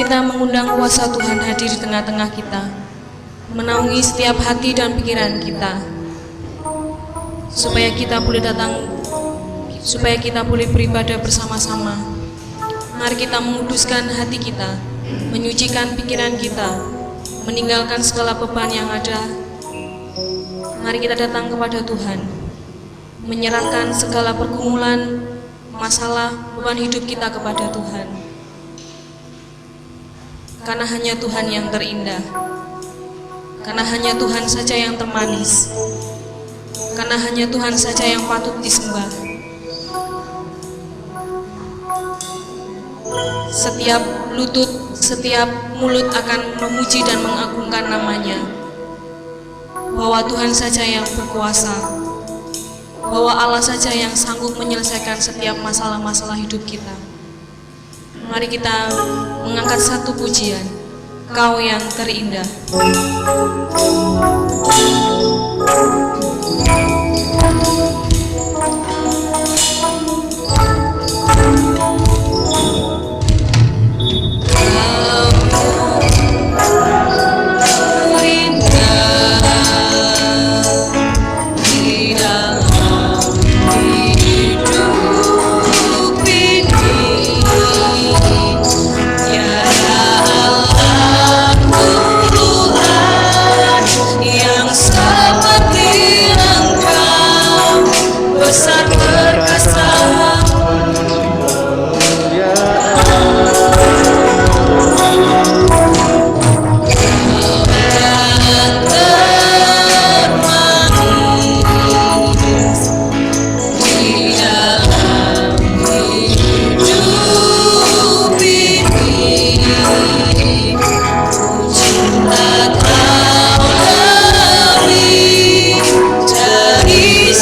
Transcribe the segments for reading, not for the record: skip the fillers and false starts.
kita mengundang kuasa Tuhan hadir di tengah-tengah kita, menaungi setiap hati dan pikiran kita, supaya kita boleh beribadah bersama-sama. Mari kita menguduskan hati kita, menyucikan pikiran kita, meninggalkan segala beban yang ada. Mari kita datang kepada Tuhan, menyerahkan segala pergumulan, masalah, beban hidup kita kepada Tuhan. Karena hanya Tuhan yang terindah, karena hanya Tuhan saja yang termanis, karena hanya Tuhan saja yang patut disembah. Setiap lutut, setiap mulut akan memuji dan mengagungkan namanya, bahwa Tuhan saja yang berkuasa, bahwa Allah saja yang sanggup menyelesaikan setiap masalah-masalah hidup kita. Mari kita mengangkat satu pujian, Kau yang terindah.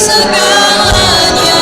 Segalanya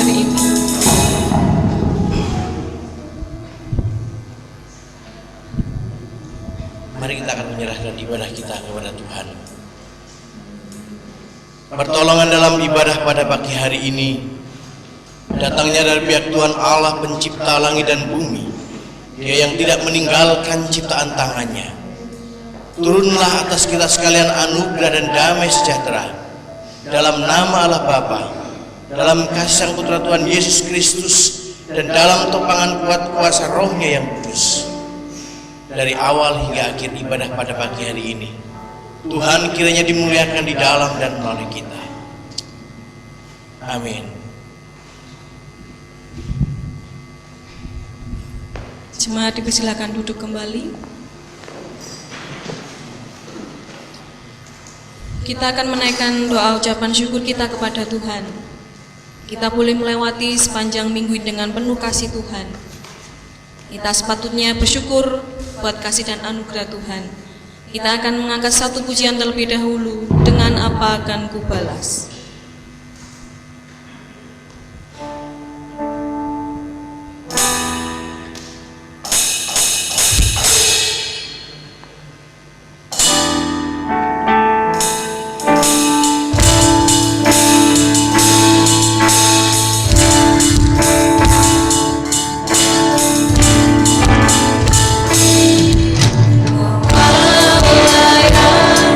hari ini. Mari kita akan menyerahkan ibadah kita kepada Tuhan. Pertolongan dalam ibadah pada pagi hari ini datangnya dari pihak Tuhan Allah pencipta langit dan bumi. Dia yang tidak meninggalkan ciptaan tangannya. Turunlah atas kita sekalian anugerah dan damai sejahtera dalam nama Allah Bapa, dalam kasih Sang Putra Tuhan Yesus Kristus, dan dalam topangan kuat kuasa Roh-Nya yang kudus. Dari awal hingga akhir ibadah pada pagi hari ini, Tuhan kiranya dimuliakan di dalam dan melalui kita. Amin. Jemaat dipersilakan duduk kembali. Kita akan menaikkan doa ucapan syukur kita kepada Tuhan. Kita boleh melewati sepanjang minggu dengan penuh kasih Tuhan. Kita sepatutnya bersyukur buat kasih dan anugerah Tuhan. Kita akan mengangkat satu pujian terlebih dahulu, dengan apa akan kubalas.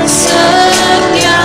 Setia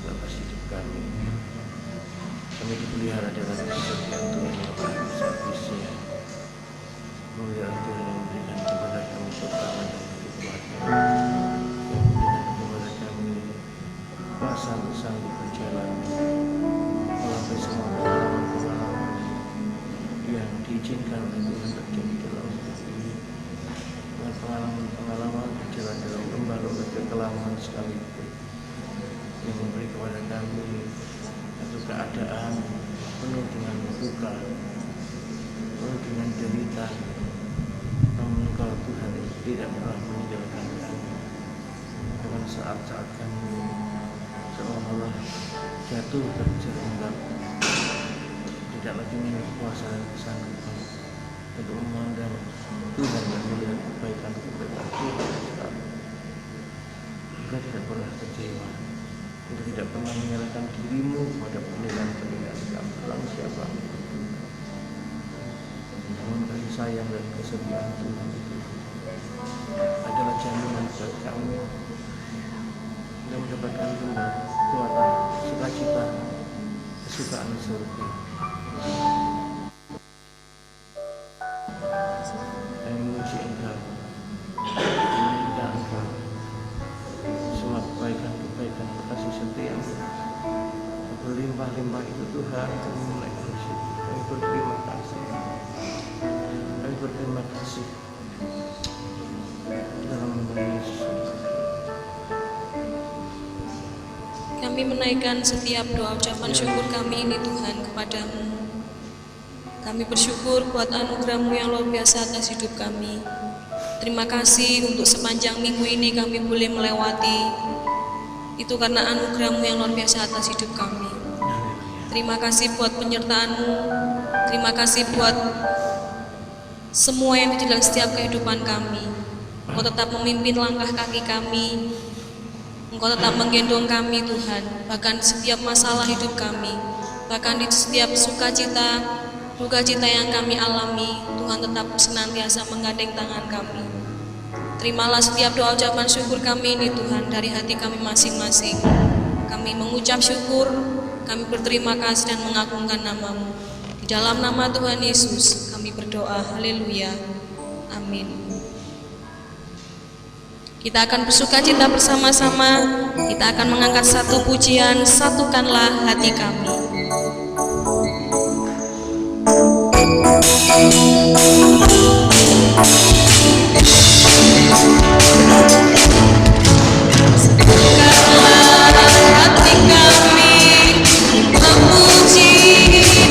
atas hidup kami. Kami dipelihara dalam kesetiaan Tuhan yang tak habis-habisnya. Kemuliaan Tuhan yang memberikan kepada kami kekuatan dan kekuatan, yang memberikan kepada kami kuasa untuk sanggup berjalan melalui semua pengalaman-pengalaman yang diizinkan oleh Tuhan terjadi dalam hidup ini, dengan pengalaman-pengalaman berjalan dalam lembah-lembah kekelaman sekalipun, yang memberi kepada kami satu keadaan penuh dengan duka, penuh dengan derita. Namun Engkau Tuhan tidak pernah meninggalkan kami. Dengan saat-saat kami seolah-olah jatuh terjerembab, tidak lagi memiliki kuasa dan kesanggupan untuk memandang Tuhan dan melihat kebaikan-kebaikan Tuhan. Engkau tidak pernah kecewa. Engkau tidak pernah menyerahkan dirimu pada penilaian-penilaian kami tentang siapa Engkau. Namun kasih sayang dan kesetiaan Tuhan itu adalah jaminan buat kami yang mendapatkan kembali kekuatan, sukacita, kesukaan surga. Kami memuji Engkau, meminta Engkau semua kebaikan-kebaikan, kasih setiamu berlimpah-limpah itu Tuhan. Kami menaikkan syukur, kami berterima kasih, kami berterima kasih dalam nama Yesus. Kami menaikkan setiap doa ucapan syukur kami ini Tuhan kepadamu. Kami bersyukur buat anugerah-Mu yang luar biasa atas hidup kami. Terima kasih untuk sepanjang minggu ini kami boleh melewati. Itu karena anugerah-Mu yang luar biasa atas hidup kami. Terima kasih buat penyertaan-Mu. Terima kasih buat semua yang di dalam setiap kehidupan kami. Engkau tetap memimpin langkah kaki kami. Engkau tetap menggendong kami Tuhan, bahkan setiap masalah hidup kami, bahkan di setiap sukacita, dukacita yang kami alami, Tuhan tetap senantiasa menggandeng tangan kami. Terimalah setiap doa ucapan syukur kami ini Tuhan dari hati kami masing-masing. Kami mengucap syukur, kami berterima kasih dan mengagungkan nama-Mu. Di dalam nama Tuhan Yesus kami berdoa, haleluya, amin. Kita akan bersukacita bersama-sama. Kita akan mengangkat satu pujian, satukanlah hati kami. Satukanlah hati kami, memuji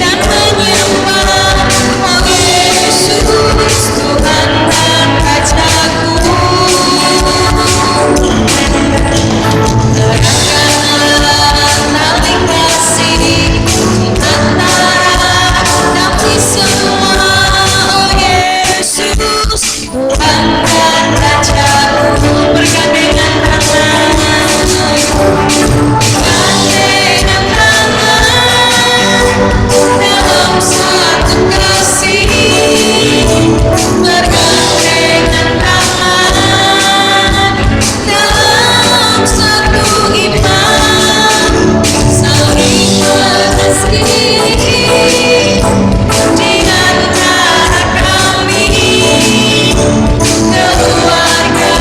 dan menyembah Oh Yesus, Tuhan dan Rajaku. Terangkanlah tali kasih antara kami semua, Oh Yesus, Tuhan dan Rajaku. Bergandengan tangan, bergandengan tangan dalam satu kasih, bergandengan tangan dalam satu iman, saling mengasihi di antara kami, keluarga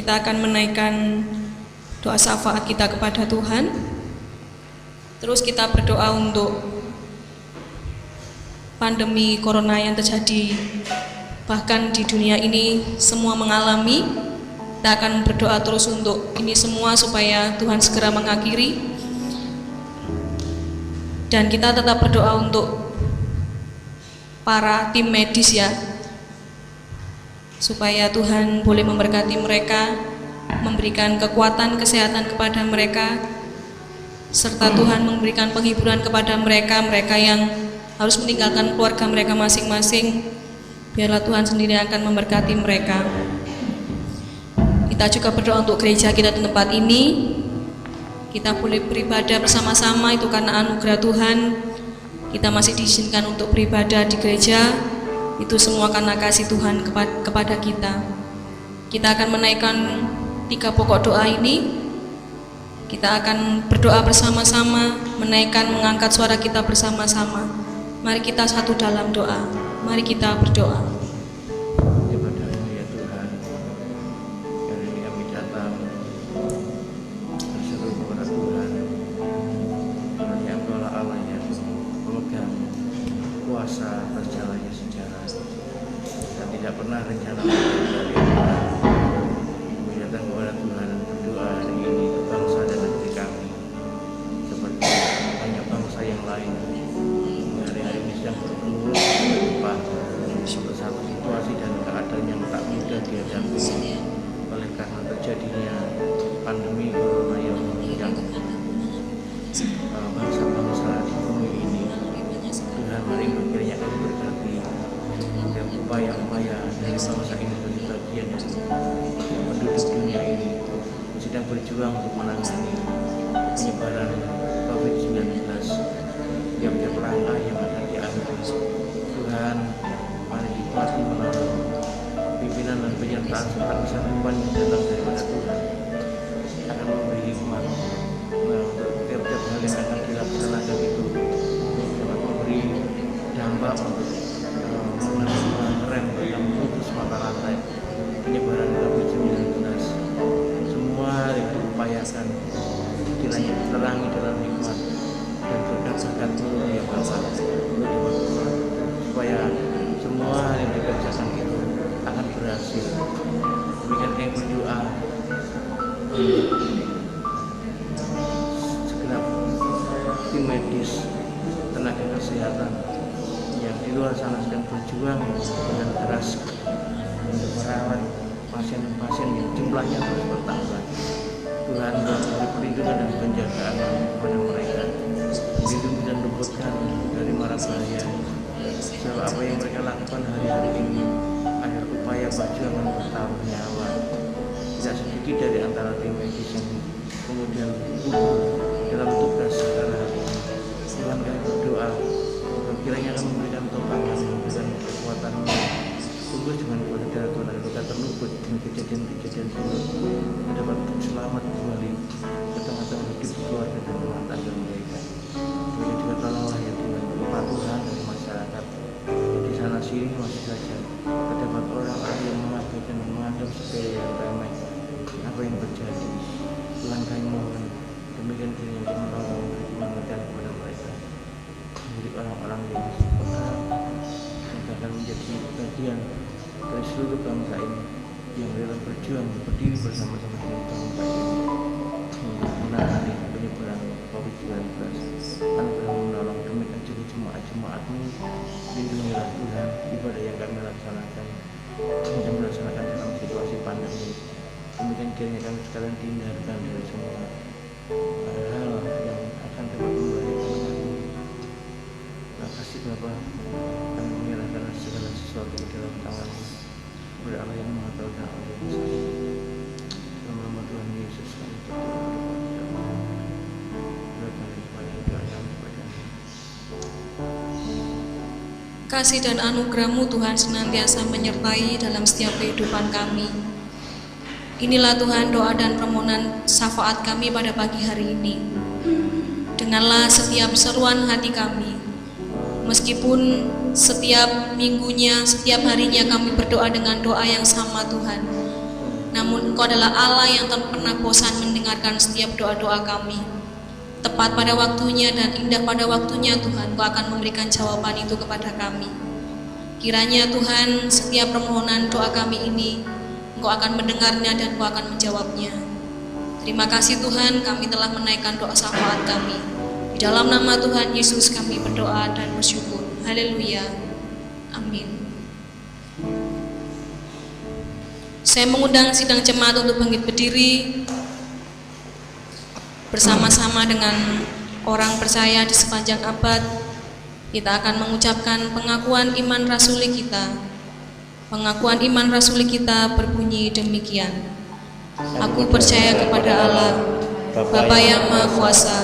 kita akan menaikkan doa syafaat kita kepada Tuhan. Terus kita berdoa untuk pandemi corona yang terjadi bahkan di dunia ini semua mengalami. Kita akan berdoa terus untuk ini semua supaya Tuhan segera mengakhiri. Dan kita tetap berdoa untuk para tim medis ya, supaya Tuhan boleh memberkati mereka, memberikan kekuatan kesehatan kepada mereka, serta Tuhan memberikan penghiburan kepada mereka yang harus meninggalkan keluarga mereka masing-masing. Biarlah Tuhan sendiri akan memberkati mereka. Kita juga berdoa untuk gereja kita di tempat ini. Kita boleh beribadah bersama-sama itu karena anugerah Tuhan. Kita masih diizinkan untuk beribadah di gereja. Itu semua karena kasih Tuhan kepada kita. Kita akan menaikkan 3 pokok doa ini. Kita akan berdoa bersama-sama, mengangkat suara kita bersama-sama. Mari kita satu dalam doa. Mari kita berdoa. Kepadamu ya Tuhan, hari ini kami datang berseru kepada Tuhan, karena Engkau lah Allah yang memegang kuasa atas jalannya sejarah dan tidak pernah rencana dari Tuhan. Kami datang kepada Tuhan dan berdoa hari ini untuk bangsa dan negeri kami, seperti banyak bangsa yang lain hari-hari ini sedang bergumul gempa untuk satu situasi dan keadaan yang tak mudah dihadapi oleh karena terjadinya pandemi corona yang bangsa-bangsa di bumi ini. Tuhan, mari kiranya kami berkati dan upaya-upaya dari bangsa ini sebagai bagian dari penduduk dunia ini sedang berjuang untuk menangani penyebaran COVID-19, tiap-tiap langkah yang akan diambil. Tuhan, mari dikuati menolong pimpinan dan penyertaan serta kesatuan yang datang daripada Tuhan akan memberi hikmat untuk tiap-tiap hal yang akan dilaksanakan itu dapat memberi dampak untuk mengerem dan memutus mata rantai penyebaran COVID-19. Semua yang diupayakan kiranya diterangi dalam hikmat dan berkat-berkat-Mu ya Bapa, supaya semua yang dikerjakan itu akan berhasil. Demikian kami berdoa segenap tim medis, tenaga kesehatan yang di luar sana sedang berjuang dengan keras untuk merawat pasien-pasien yang jumlahnya terus bertambah. Tuhan beri perlindungan dan penjagaan kepada mereka, melindungi dan luputkan dari mara bahaya. Sebab apa yang mereka lakukan hari-hari ini akhir upaya perjuangan bertaruh nyawa. Tidak sedikit dari antara tim medis yang kemudian gugur dalam tugas secara hari ini. Tuhan, kami berdoa kiranya akan memberikan topangan, memberikan kekuatan-Mu, tunggu dengan kepada darah Tuhan agar kita terluput dengan kejadian-kejadian buruk, dapat selamat kembali ke tengah-tengah hidup keluarga dan rumah tangga mereka. Mereka juga tolonglah ya Tuhan, kepatuhan dari masyarakat di sana sini masih saja terdapat orang-orang yang mengabaikan dan menganggap sepele yang remeh apa yang terjadi. Tuhan, kami mohon demikian kiranya Kau menolong memberi kemampuan kepada mereka, menjadi orang-orang yang peka yang akan menjadi bagian dari seluruh bangsa ini yang rela berjuang berdiri bersama-sama dengan bangsa ini untuk menangani penyebaran COVID-19. Anugerah menolong demikian juga jemaat-jemaat-Mu, lindungilah Tuhan ibadah yang kami laksanakan dalam situasi pandemi. Demikian kiranya kami sekalian dihindarkan dari semua hal yang akan dapat membahayakan kami. Terima kasih Bapa, kami menyerahkan segala sesuatu di dalam tangan-Mu. Kepada Allah yang Maha Tahu dan Allah yang Maha Esa. Dalam nama Tuhan Yesus kami berdoa. Kasih dan anugerah-Mu Tuhan senantiasa menyertai dalam setiap kehidupan kami. Inilah Tuhan doa dan permohonan syafaat kami pada pagi hari ini. Dengarlah setiap seruan hati kami. Meskipun setiap minggunya, setiap harinya kami berdoa dengan doa yang sama Tuhan. namun Engkau adalah Allah yang tak pernah bosan mendengarkan setiap doa-doa kami. Tepat pada waktunya dan indah pada waktunya Tuhan, Engkau akan memberikan jawaban itu kepada kami. Kiranya Tuhan, setiap permohonan doa kami ini Engkau akan mendengarnya dan Engkau akan menjawabnya. Terima kasih Tuhan, kami telah menaikkan doa syafaat kami. Di dalam nama Tuhan Yesus kami berdoa dan bersyukur. Haleluya. Amin. Saya mengundang sidang jemaat untuk bangkit berdiri bersama-sama dengan orang percaya di sepanjang abad. Kita akan mengucapkan pengakuan iman rasuli kita. Pengakuan iman rasuli kita berbunyi demikian. Aku percaya kepada Allah, Bapa yang Maha Kuasa,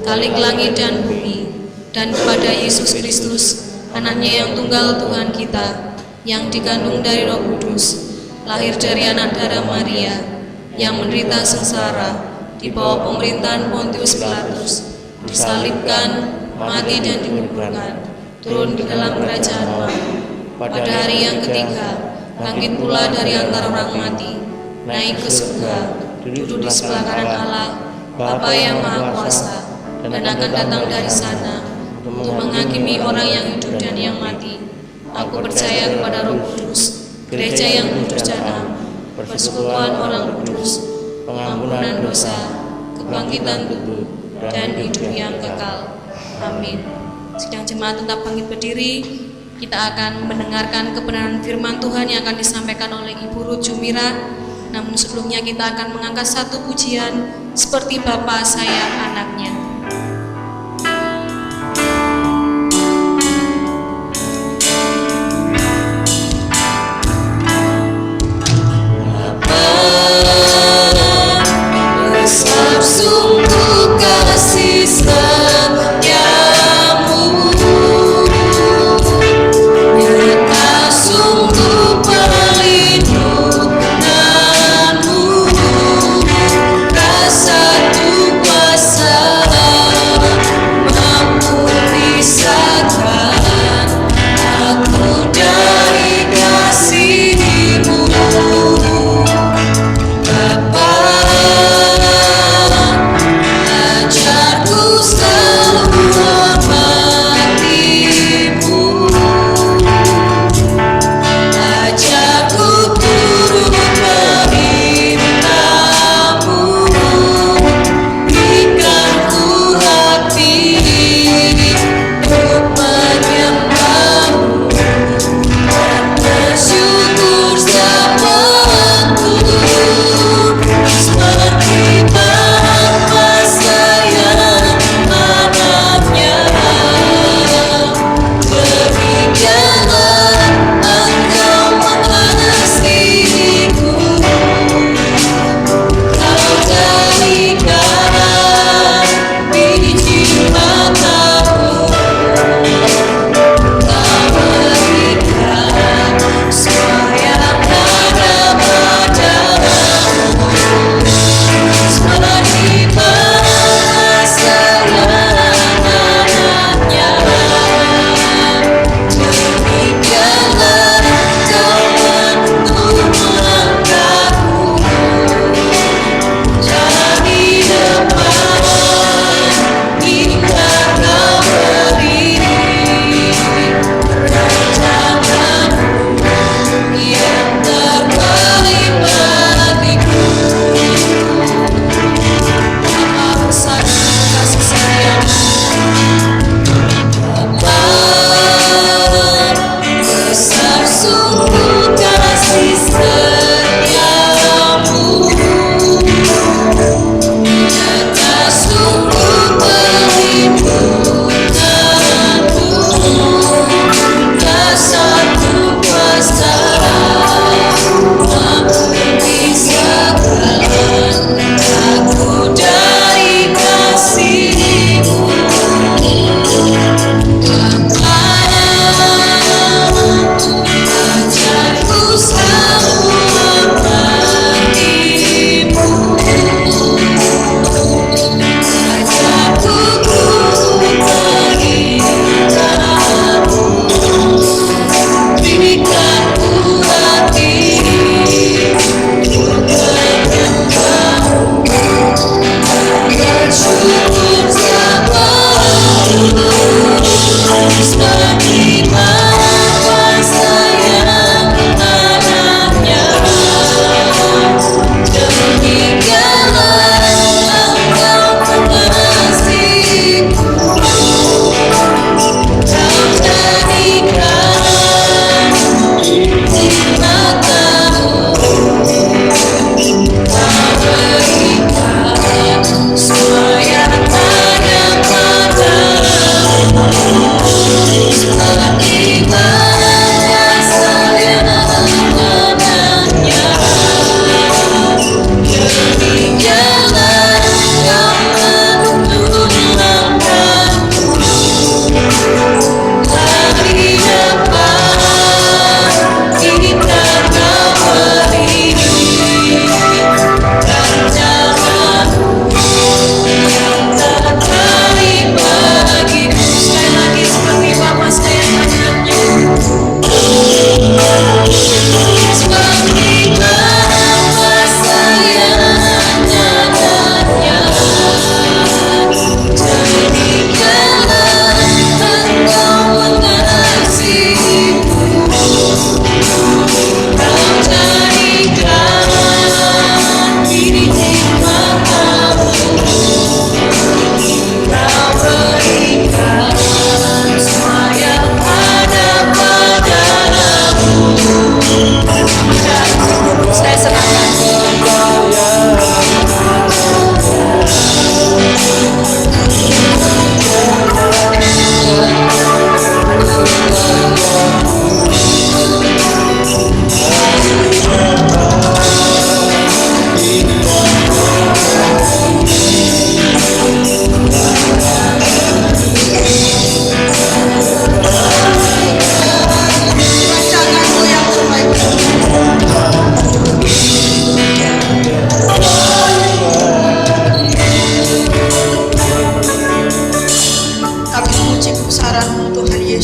Khalik langit dan bumi, dan kepada Yesus Kristus, anaknya yang tunggal Tuhan kita, yang dikandung dari Roh Kudus, lahir dari anak darah Maria, yang menderita sengsara di bawah pemerintahan Pontius Pilatus, disalibkan, mati dan dikuburkan, turun di dalam kerajaan Maut. Pada hari yang ketiga, bangkit pula dari antara orang mati, naik ke surga, duduk di sebelah kanan Allah, Bapa yang Maha Kuasa, dan akan datang dari sana untuk menghakimi orang yang hidup dan yang mati. Aku percaya kepada Roh Kudus, gereja yang kudus dan am, persekutuan orang kudus, pengampunan dosa, kebangkitan tubuh, dan hidup yang kekal. Amin. Sidang jemaat tetap bangkit berdiri. Kita akan mendengarkan kebenaran firman Tuhan yang akan disampaikan oleh Ibu Ruth Jumira. Namun sebelumnya kita akan mengangkat satu pujian seperti Bapa sayang anaknya. Besar sungguh kasih setiamu, nyata sungguh perlindunganmu, rasa tu kuasa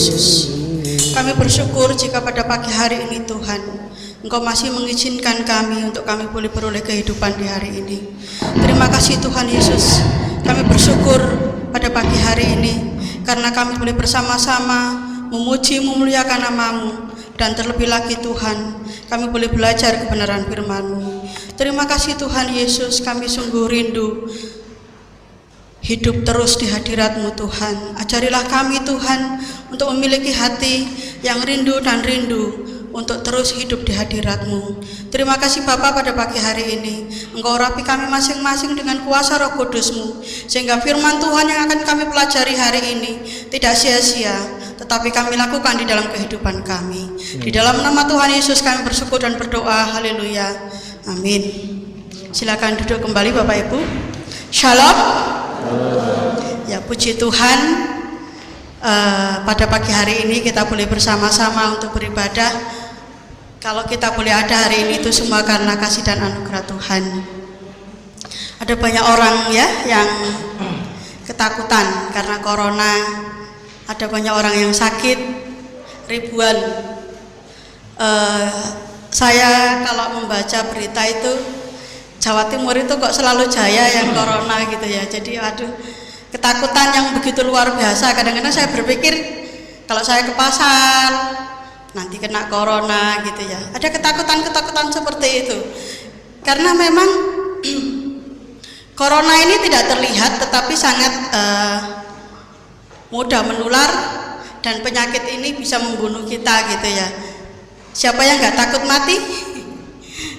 Yesus. Kami bersyukur jika pada pagi hari ini Tuhan, Engkau masih mengizinkan kami untuk kami boleh beroleh kehidupan di hari ini. Terima kasih Tuhan Yesus. Kami bersyukur pada pagi hari ini karena kami boleh bersama-sama memuji memuliakan nama-Mu, dan terlebih lagi Tuhan, kami boleh belajar kebenaran firman-Mu. Terima kasih Tuhan Yesus, kami sungguh rindu hidup terus di hadirat-Mu Tuhan. Ajarilah kami Tuhan untuk memiliki hati yang rindu dan rindu untuk terus hidup di hadirat-Mu. Terima kasih Bapa pada pagi hari ini. Engkau urapi kami masing-masing dengan kuasa Roh Kudus-Mu, sehingga firman Tuhan yang akan kami pelajari hari ini tidak sia-sia, tetapi kami lakukan di dalam kehidupan kami. Di dalam nama Tuhan Yesus kami bersyukur dan berdoa. Haleluya. Amin. Silakan duduk kembali Bapak Ibu. Shalom. Ya, puji Tuhan, pada pagi hari ini kita boleh bersama-sama untuk beribadah. Kalau kita boleh ada hari ini itu semua karena kasih dan anugerah Tuhan. Ada banyak orang ya yang ketakutan karena corona. Ada banyak orang yang sakit, ribuan. Saya kalau membaca berita itu, Jawa Timur itu kok selalu jaya yang corona gitu ya. Jadi aduh, ketakutan yang begitu luar biasa. Kadang-kadang saya berpikir kalau saya ke pasar nanti kena corona gitu ya. Ada ketakutan-ketakutan seperti itu. Karena memang corona ini tidak terlihat tetapi sangat mudah menular, dan penyakit ini bisa membunuh kita gitu ya. Siapa yang nggak takut mati?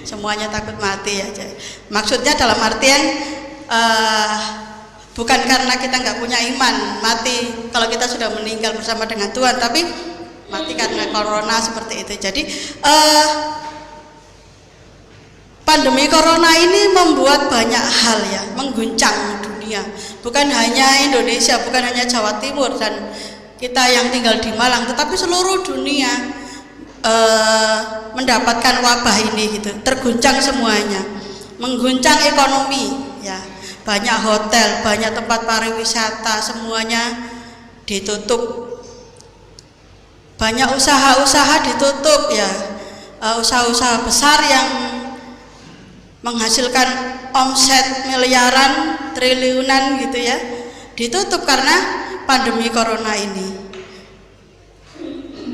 Semuanya takut mati ya. Maksudnya dalam artian bukan karena kita nggak punya iman mati kalau kita sudah meninggal bersama dengan Tuhan, tapi mati karena corona seperti itu. Jadi pandemi corona ini membuat banyak hal ya, mengguncang dunia. Bukan hanya Indonesia, bukan hanya Jawa Timur dan kita yang tinggal di Malang, tetapi seluruh dunia mendapatkan wabah ini gitu, terguncang semuanya, mengguncang ekonomi ya, banyak hotel, banyak tempat pariwisata semuanya ditutup, banyak usaha-usaha ditutup ya, usaha-usaha besar yang menghasilkan omset miliaran, triliunan gitu ya, ditutup karena pandemi corona ini.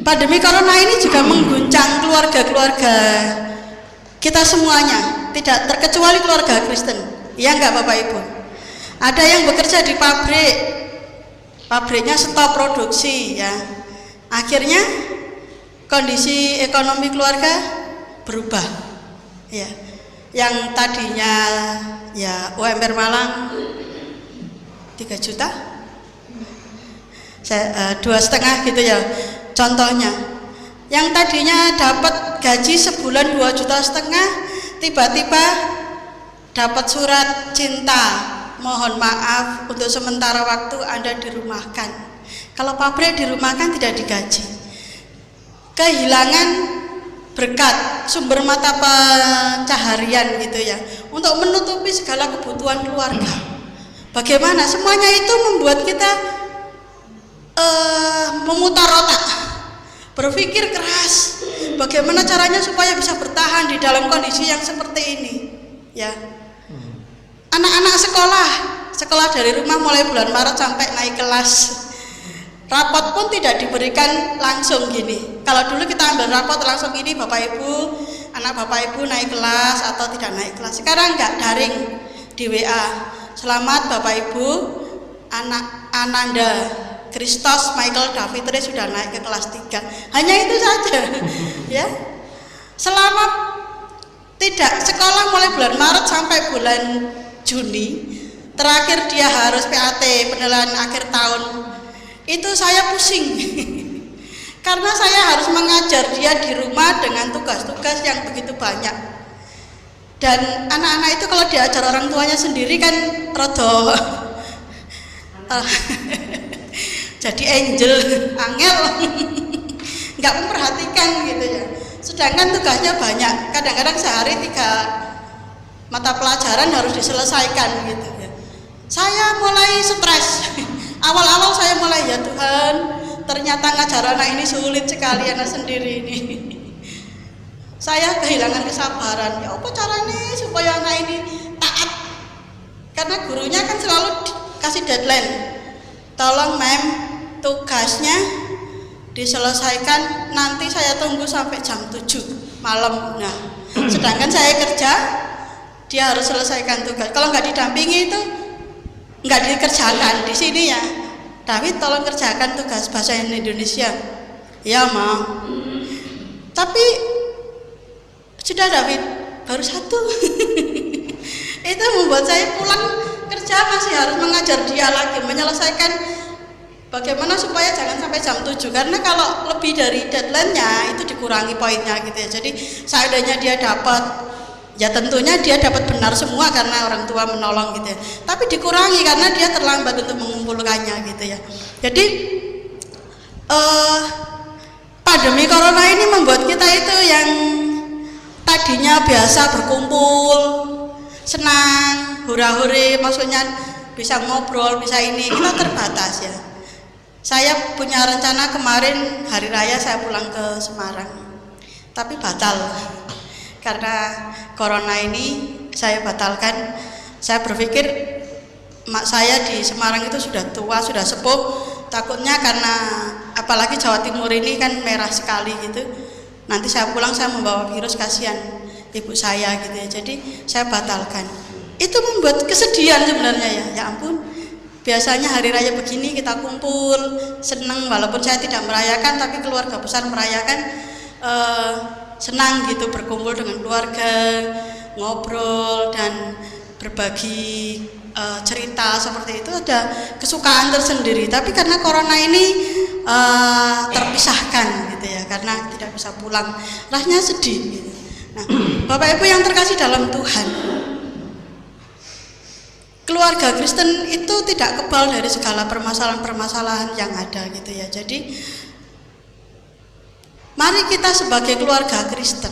Pandemi corona ini juga mengguncang keluarga-keluarga kita semuanya, tidak terkecuali keluarga Kristen. Ya enggak Bapak Ibu? Ada yang bekerja di pabrik, pabriknya stop produksi ya. Akhirnya kondisi ekonomi keluarga berubah. Ya. Yang tadinya ya UMR Malang 3 juta, 2,5 gitu ya. Contohnya, yang tadinya dapat gaji sebulan 2,5 juta, tiba-tiba dapat surat cinta, mohon maaf untuk sementara waktu Anda dirumahkan. Kalau pabrik dirumahkan tidak digaji. Kehilangan berkat, sumber mata pencaharian gitu ya, untuk menutupi segala kebutuhan keluarga. Bagaimana? Semuanya itu membuat kita memutar otak, berpikir keras bagaimana caranya supaya bisa bertahan di dalam kondisi yang seperti ini ya. Anak-anak sekolah dari rumah mulai bulan Maret sampai naik kelas, rapot pun tidak diberikan langsung gini. Kalau dulu kita ambil rapot langsung gini, Bapak Ibu, anak Bapak Ibu naik kelas atau tidak naik kelas. Sekarang enggak, daring di WA, selamat Bapak Ibu, anak Ananda Kristos Michael Davidre sudah naik ke kelas 3. Hanya itu saja ya. Selama tidak sekolah mulai bulan Maret sampai bulan Juni, terakhir dia harus PAT, penilaian akhir tahun. Itu saya pusing karena saya harus mengajar dia di rumah dengan tugas-tugas yang begitu banyak. Dan anak-anak itu kalau diajar orang tuanya sendiri kan rada jadi angel, angel, nggak memperhatikan gitu ya. Sedangkan tugasnya banyak, kadang-kadang sehari 3 mata pelajaran harus diselesaikan gitu ya. Saya mulai stres. Awal-awal saya mulai, ya Tuhan, ternyata ngajar anak ini sulit sekali, anak sendiri ini. Saya kehilangan kesabaran. Ya apa caranya supaya anak ini taat? Karena gurunya kan selalu kasih deadline. Tolong mem, tugasnya diselesaikan, nanti saya tunggu sampai jam 7 malam. Nah, sedangkan saya kerja, dia harus selesaikan tugas. Kalau nggak didampingi itu nggak dikerjakan di sini ya. David, tolong kerjakan tugas bahasa Indonesia. Ya mau. Tapi sudah David, baru 1. Itu membuat saya pulang kerja masih harus mengajar dia lagi, menyelesaikan bagaimana supaya jangan sampai jam 7. Karena kalau lebih dari deadline-nya itu dikurangi poinnya gitu ya. Jadi seandainya dia dapat, ya tentunya dia dapat benar semua karena orang tua menolong gitu ya. Tapi dikurangi karena dia terlambat untuk mengumpulkannya gitu ya. Jadi pandemi corona ini membuat kita itu yang tadinya biasa berkumpul, senang, hura-huri, maksudnya bisa ngobrol, bisa ini, kita terbatas ya. Saya punya rencana kemarin hari raya saya pulang ke Semarang, tapi batal karena corona ini saya batalkan. Saya berpikir mak saya di Semarang itu sudah tua, sudah sepuh, takutnya karena apalagi Jawa Timur ini kan merah sekali gitu, nanti saya pulang saya membawa virus, kasihan ibu saya gitu ya. Jadi saya batalkan. Itu membuat kesedihan sebenarnya ya. Ya ampun, biasanya hari raya begini kita kumpul, senang, walaupun saya tidak merayakan tapi keluarga besar merayakan, senang gitu berkumpul dengan keluarga, ngobrol dan berbagi cerita seperti itu, ada kesukaan tersendiri. Tapi karena corona ini terpisahkan gitu ya, karena tidak bisa pulang, rasanya sedih gitu. Nah, Bapak Ibu yang terkasih dalam Tuhan, keluarga Kristen itu tidak kebal dari segala permasalahan-permasalahan yang ada gitu ya. Jadi mari kita sebagai keluarga Kristen,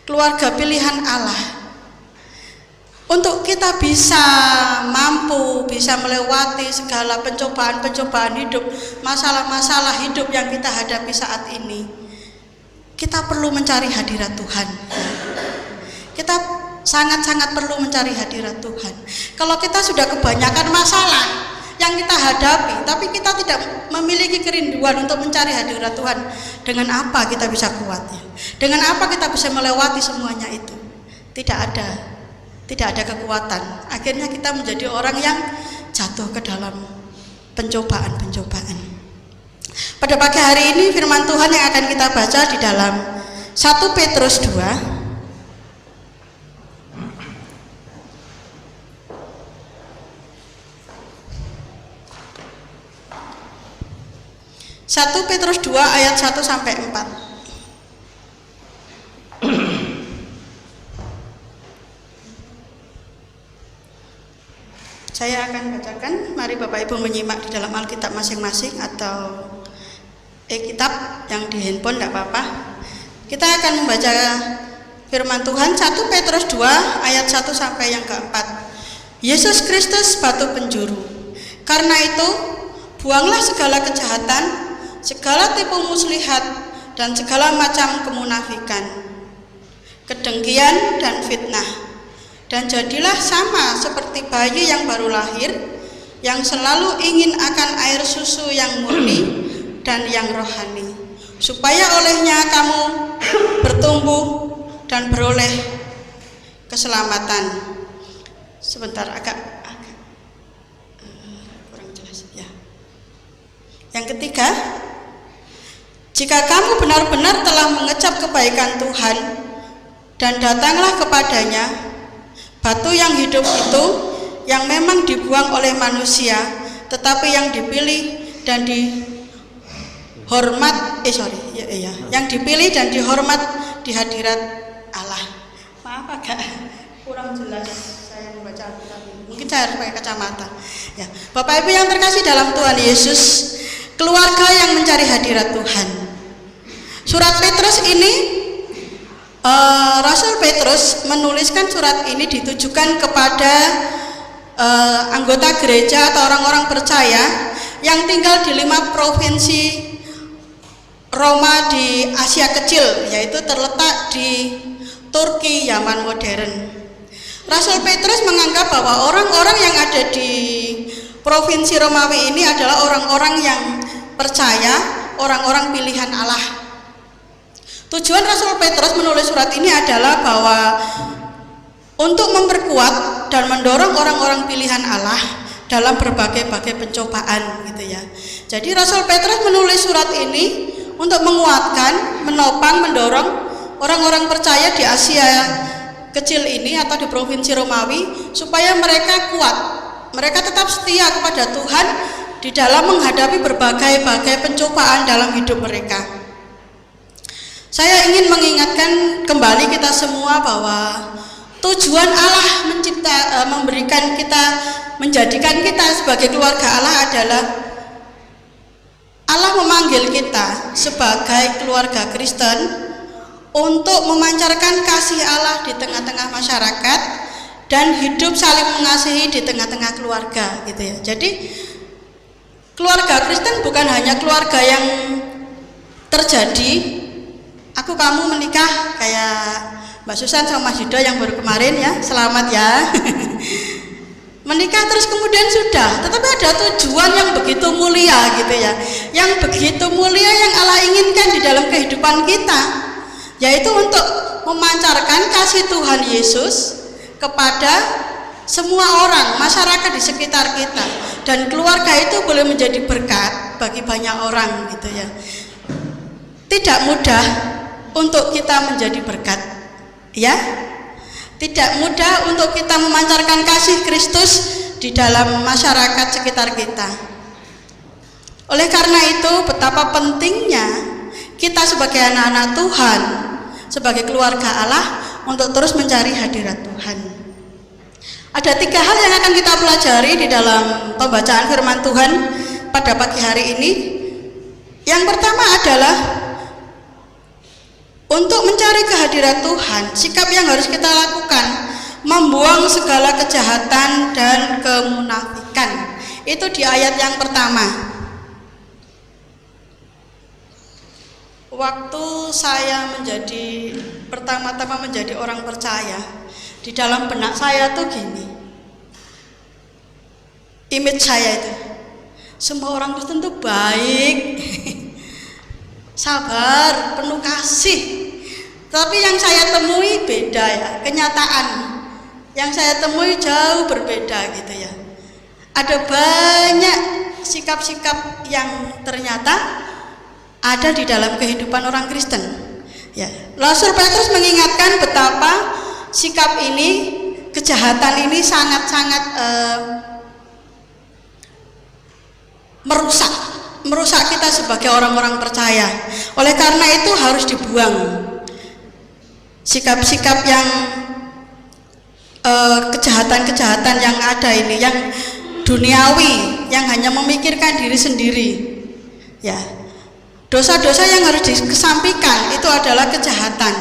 keluarga pilihan Allah, untuk kita bisa mampu, bisa melewati segala pencobaan-pencobaan hidup, masalah-masalah hidup yang kita hadapi saat ini, kita perlu mencari hadirat Tuhan. Kita sangat-sangat perlu mencari hadirat Tuhan. Kalau kita sudah kebanyakan masalah yang kita hadapi, tapi kita tidak memiliki kerinduan untuk mencari hadirat Tuhan, dengan apa kita bisa kuat ya? Dengan apa kita bisa melewati semuanya itu? Tidak ada kekuatan. Akhirnya kita menjadi orang yang jatuh ke dalam pencobaan-pencobaan. Pada pagi hari ini firman Tuhan yang akan kita baca di dalam 1 Petrus 2 1 Petrus 2 ayat 1 sampai 4. Saya akan bacakan, mari Bapak Ibu menyimak di dalam Alkitab masing-masing atau kitab yang di handphone tidak apa-apa. Kita akan membaca firman Tuhan 1 Petrus 2 ayat 1 sampai yang keempat. Yesus Kristus batu penjuru. Karena itu, buanglah segala kejahatan, segala tipu muslihat, dan segala macam kemunafikan, kedengkian dan fitnah. Dan jadilah sama seperti bayi yang baru lahir, yang selalu ingin akan air susu yang murni dan yang rohani, supaya olehnya kamu bertumbuh dan beroleh keselamatan. Sebentar, agak kurang jelas ya. Yang ketiga, jika kamu benar-benar telah mengecap kebaikan Tuhan dan datanglah kepadanya, batu yang hidup itu, yang memang dibuang oleh manusia, tetapi yang dipilih dan yang dipilih dan dihormat di hadirat Allah. Maaf agak kurang jelas saya membaca Alkitab ini. Mungkin saya harus pakai kacamata. Ya, Bapak Ibu yang terkasih dalam Tuhan Yesus, keluarga yang mencari hadirat Tuhan. Surat Petrus ini, Rasul Petrus menuliskan surat ini ditujukan kepada anggota gereja atau orang-orang percaya yang tinggal di 5 provinsi Roma di Asia Kecil, yaitu terletak di Turki zaman modern. Rasul Petrus menganggap bahwa orang-orang yang ada di provinsi Romawi ini adalah orang-orang yang percaya, orang-orang pilihan Allah. Tujuan Rasul Petrus menulis surat ini adalah bahwa untuk memperkuat dan mendorong orang-orang pilihan Allah dalam berbagai-bagai pencobaan gitu ya. Jadi Rasul Petrus menulis surat ini untuk menguatkan, menopang, mendorong orang-orang percaya di Asia Kecil ini atau di provinsi Romawi supaya mereka kuat, mereka tetap setia kepada Tuhan di dalam menghadapi berbagai-bagai pencobaan dalam hidup mereka. Saya ingin mengingatkan kembali kita semua bahwa tujuan Allah memberikan kita, menjadikan kita sebagai keluarga Allah adalah Allah memanggil kita sebagai keluarga Kristen untuk memancarkan kasih Allah di tengah-tengah masyarakat dan hidup saling mengasihi di tengah-tengah keluarga gitu ya. Jadi keluarga Kristen bukan hanya keluarga yang terjadi aku kamu menikah kayak Mbak Susan sama Mas Yudo yang baru kemarin ya, selamat ya. Menikah terus kemudian sudah, tetapi ada tujuan yang begitu mulia gitu ya, yang begitu mulia yang Allah inginkan di dalam kehidupan kita, yaitu untuk memancarkan kasih Tuhan Yesus kepada semua orang, masyarakat di sekitar kita, dan keluarga itu boleh menjadi berkat bagi banyak orang gitu ya. Tidak mudah untuk kita menjadi berkat ya, tidak mudah untuk kita memancarkan kasih Kristus di dalam masyarakat sekitar kita. Oleh karena itu betapa pentingnya kita sebagai anak-anak Tuhan, sebagai keluarga Allah untuk terus mencari hadirat Tuhan. Ada 3 hal yang akan kita pelajari di dalam pembacaan firman Tuhan pada pagi hari ini. Yang pertama adalah untuk mencari kehadirat Tuhan, sikap yang harus kita lakukan, membuang segala kejahatan dan kemunafikan. Itu di ayat yang pertama. Waktu saya pertama-tama menjadi orang percaya, di dalam benak saya tuh gini, image saya itu, semua orang Kristen tuh baik, sabar, penuh kasih. Tapi yang saya temui beda ya, kenyataan yang saya temui jauh berbeda gitu ya. Ada banyak sikap-sikap yang ternyata ada di dalam kehidupan orang Kristen ya. Rasul Petrus mengingatkan betapa sikap ini, kejahatan ini sangat-sangat merusak kita sebagai orang-orang percaya. Oleh karena itu harus dibuang sikap-sikap yang kejahatan-kejahatan yang ada ini, yang duniawi, yang hanya memikirkan diri sendiri ya. Dosa-dosa yang harus dikesampingkan itu adalah kejahatan.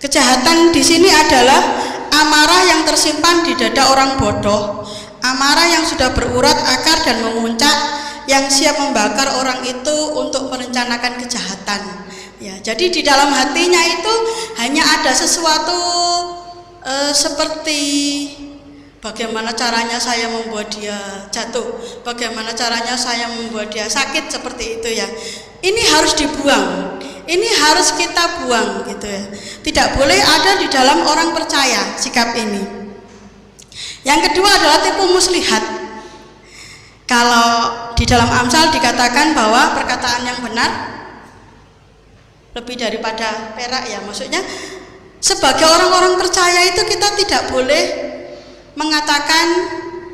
Kejahatan di sini adalah amarah yang tersimpan di dada orang bodoh, amarah yang sudah berurat akar dan memuncak, yang siap membakar orang itu untuk merencanakan kejahatan. Ya, jadi di dalam hatinya itu hanya ada sesuatu seperti bagaimana caranya saya membuat dia jatuh, bagaimana caranya saya membuat dia sakit, seperti itu ya. Ini harus dibuang, ini harus kita buang gitu ya. Tidak boleh ada di dalam orang percaya sikap ini. Yang kedua adalah tipu muslihat. Kalau di dalam Amsal dikatakan bahwa perkataan yang benar lebih daripada perak ya, maksudnya sebagai orang-orang percaya itu kita tidak boleh mengatakan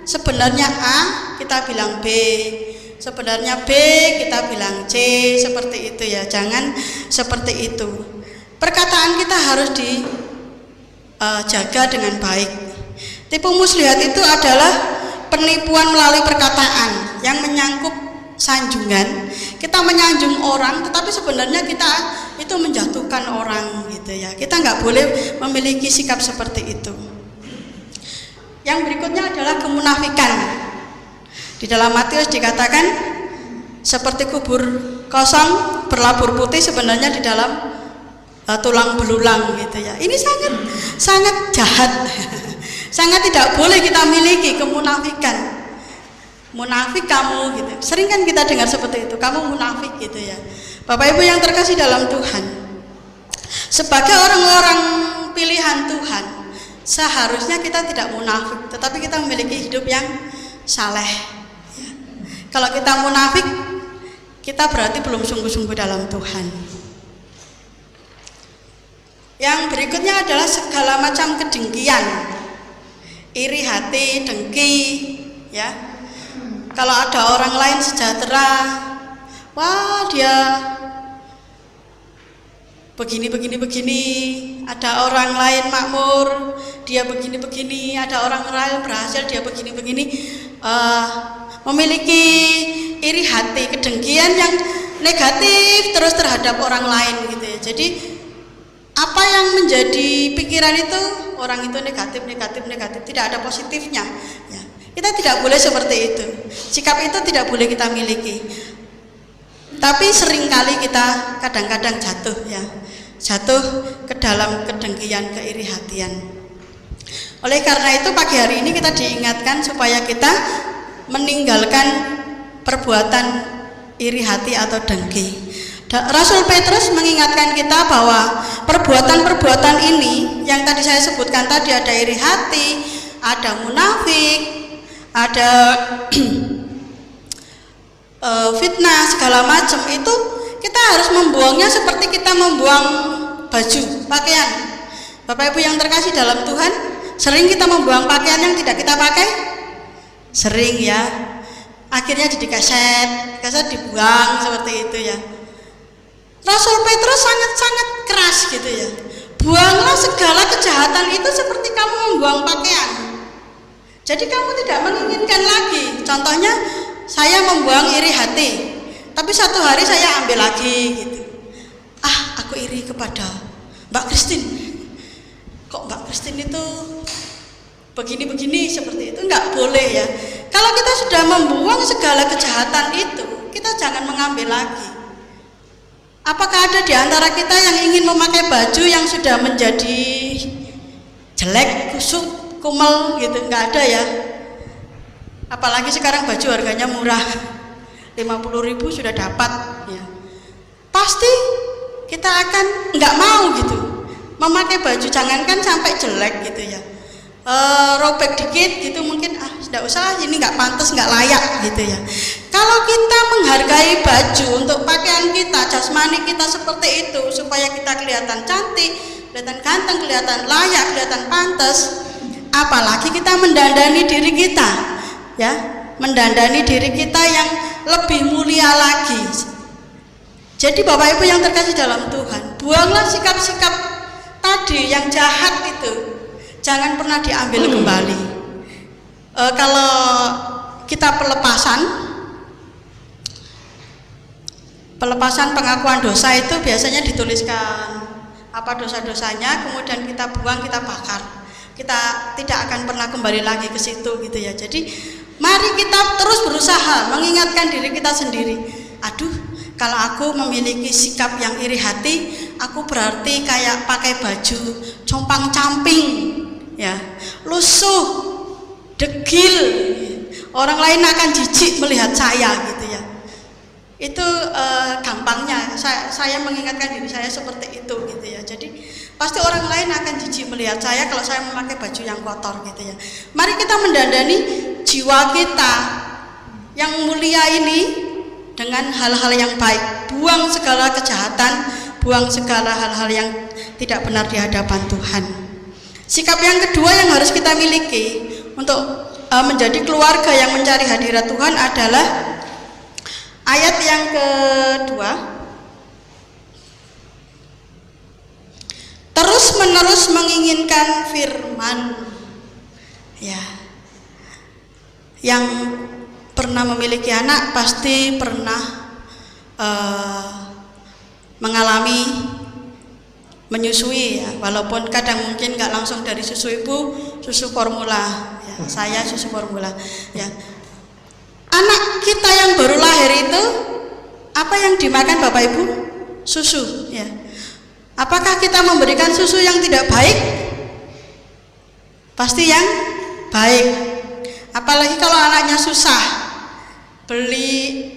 sebenarnya A kita bilang B, sebenarnya B kita bilang C, seperti itu ya. Jangan seperti itu. Perkataan kita harus dijaga dengan baik. Tipu muslihat itu adalah penipuan melalui perkataan yang menyangkut sanjungan. Kita menyanjung orang, tetapi sebenarnya kita itu menjatuhkan orang gitu ya. Kita nggak boleh memiliki sikap seperti itu. Yang berikutnya adalah kemunafikan. Di dalam Matius dikatakan seperti kubur kosong berlabur putih sebenarnya di dalam tulang belulang gitu ya. Ini sangat jahat. Sangat tidak boleh kita miliki kemunafikan. Munafik kamu gitu. Sering kan kita dengar seperti itu, kamu munafik gitu ya. Bapak Ibu yang terkasih dalam Tuhan, sebagai orang-orang pilihan Tuhan, seharusnya kita tidak munafik, tetapi kita memiliki hidup yang saleh ya. Kalau kita munafik, kita berarti belum sungguh-sungguh dalam Tuhan. Yang berikutnya adalah segala macam kedengkian, iri hati, dengki ya. Kalau ada orang lain sejahtera, wah dia begini. Ada orang lain makmur, dia begini. Ada orang lain berhasil, dia begini. Memiliki iri hati, kedengkian yang negatif terus terhadap orang lain gitu ya. Jadi apa yang menjadi pikiran itu, orang itu negatif, tidak ada positifnya ya. Kita tidak boleh seperti itu. Sikap itu tidak boleh kita miliki. Tapi seringkali kita kadang-kadang jatuh ya. Jatuh ke dalam kedengkian, keirihatian. Oleh karena itu pagi hari ini kita diingatkan supaya kita meninggalkan perbuatan iri hati atau dengki. Rasul Petrus mengingatkan kita bahwa perbuatan-perbuatan ini yang tadi saya sebutkan tadi, ada iri hati, ada munafik, ada fitnah segala macam, itu kita harus membuangnya seperti kita membuang baju, pakaian. Bapak Ibu yang terkasih dalam Tuhan, sering kita membuang pakaian yang tidak kita pakai? Sering ya. Akhirnya jadi kaset dibuang seperti itu ya. Rasul Petrus sangat-sangat keras gitu ya. Buanglah segala kejahatan itu seperti kamu membuang pakaian. Jadi kamu tidak menginginkan lagi. Contohnya saya membuang iri hati, tapi satu hari saya ambil lagi gitu. Aku iri kepada Mbak Christine. Kok Mbak Christine itu begini seperti itu? Enggak boleh ya. Kalau kita sudah membuang segala kejahatan itu, kita jangan mengambil lagi. Apakah ada di antara kita yang ingin memakai baju yang sudah menjadi jelek, kusut, kumel gitu? Enggak ada ya. Apalagi sekarang baju harganya murah, 50.000 sudah dapat ya. Pasti kita akan enggak mau gitu memakai baju, jangankan sampai jelek gitu ya. Robek dikit gitu mungkin tidak usah, ini nggak pantas, nggak layak gitu ya. Kalau kita menghargai baju untuk pakaian kita, jasmani kita seperti itu supaya kita kelihatan cantik, kelihatan ganteng, kelihatan layak, kelihatan pantas, apalagi kita mendandani diri kita ya, mendandani diri kita yang lebih mulia lagi. Jadi Bapak Ibu yang terkasih dalam Tuhan, buanglah sikap-sikap tadi yang jahat itu, jangan pernah diambil kembali. Kalau kita pelepasan pengakuan dosa itu biasanya dituliskan apa dosa-dosanya, kemudian kita buang, kita bakar. Kita tidak akan pernah kembali lagi ke situ gitu ya. Jadi mari kita terus berusaha mengingatkan diri kita sendiri. Kalau aku memiliki sikap yang iri hati, aku berarti kayak pakai baju compang-camping ya, lusuh, degil, orang lain akan jijik melihat saya gitu ya. Itu gampangnya saya mengingatkan diri saya seperti itu gitu ya. Jadi pasti orang lain akan jijik melihat saya kalau saya memakai baju yang kotor gitu ya. Mari kita mendandani jiwa kita yang mulia ini dengan hal-hal yang baik. Buang segala kejahatan, buang segala hal-hal yang tidak benar di hadapan Tuhan. Sikap yang kedua yang harus kita miliki untuk menjadi keluarga yang mencari hadirat Tuhan adalah ayat yang kedua. Terus menerus menginginkan firman. Ya. Yang pernah memiliki anak pasti pernah mengalami menyusui ya, walaupun kadang mungkin nggak langsung dari susu ibu, susu formula ya, saya susu formula ya. Anak kita yang baru lahir itu Apa yang dimakan Bapak Ibu? Susu, ya. Apakah kita memberikan susu yang tidak baik? Pasti yang baik. Apalagi kalau anaknya susah, beli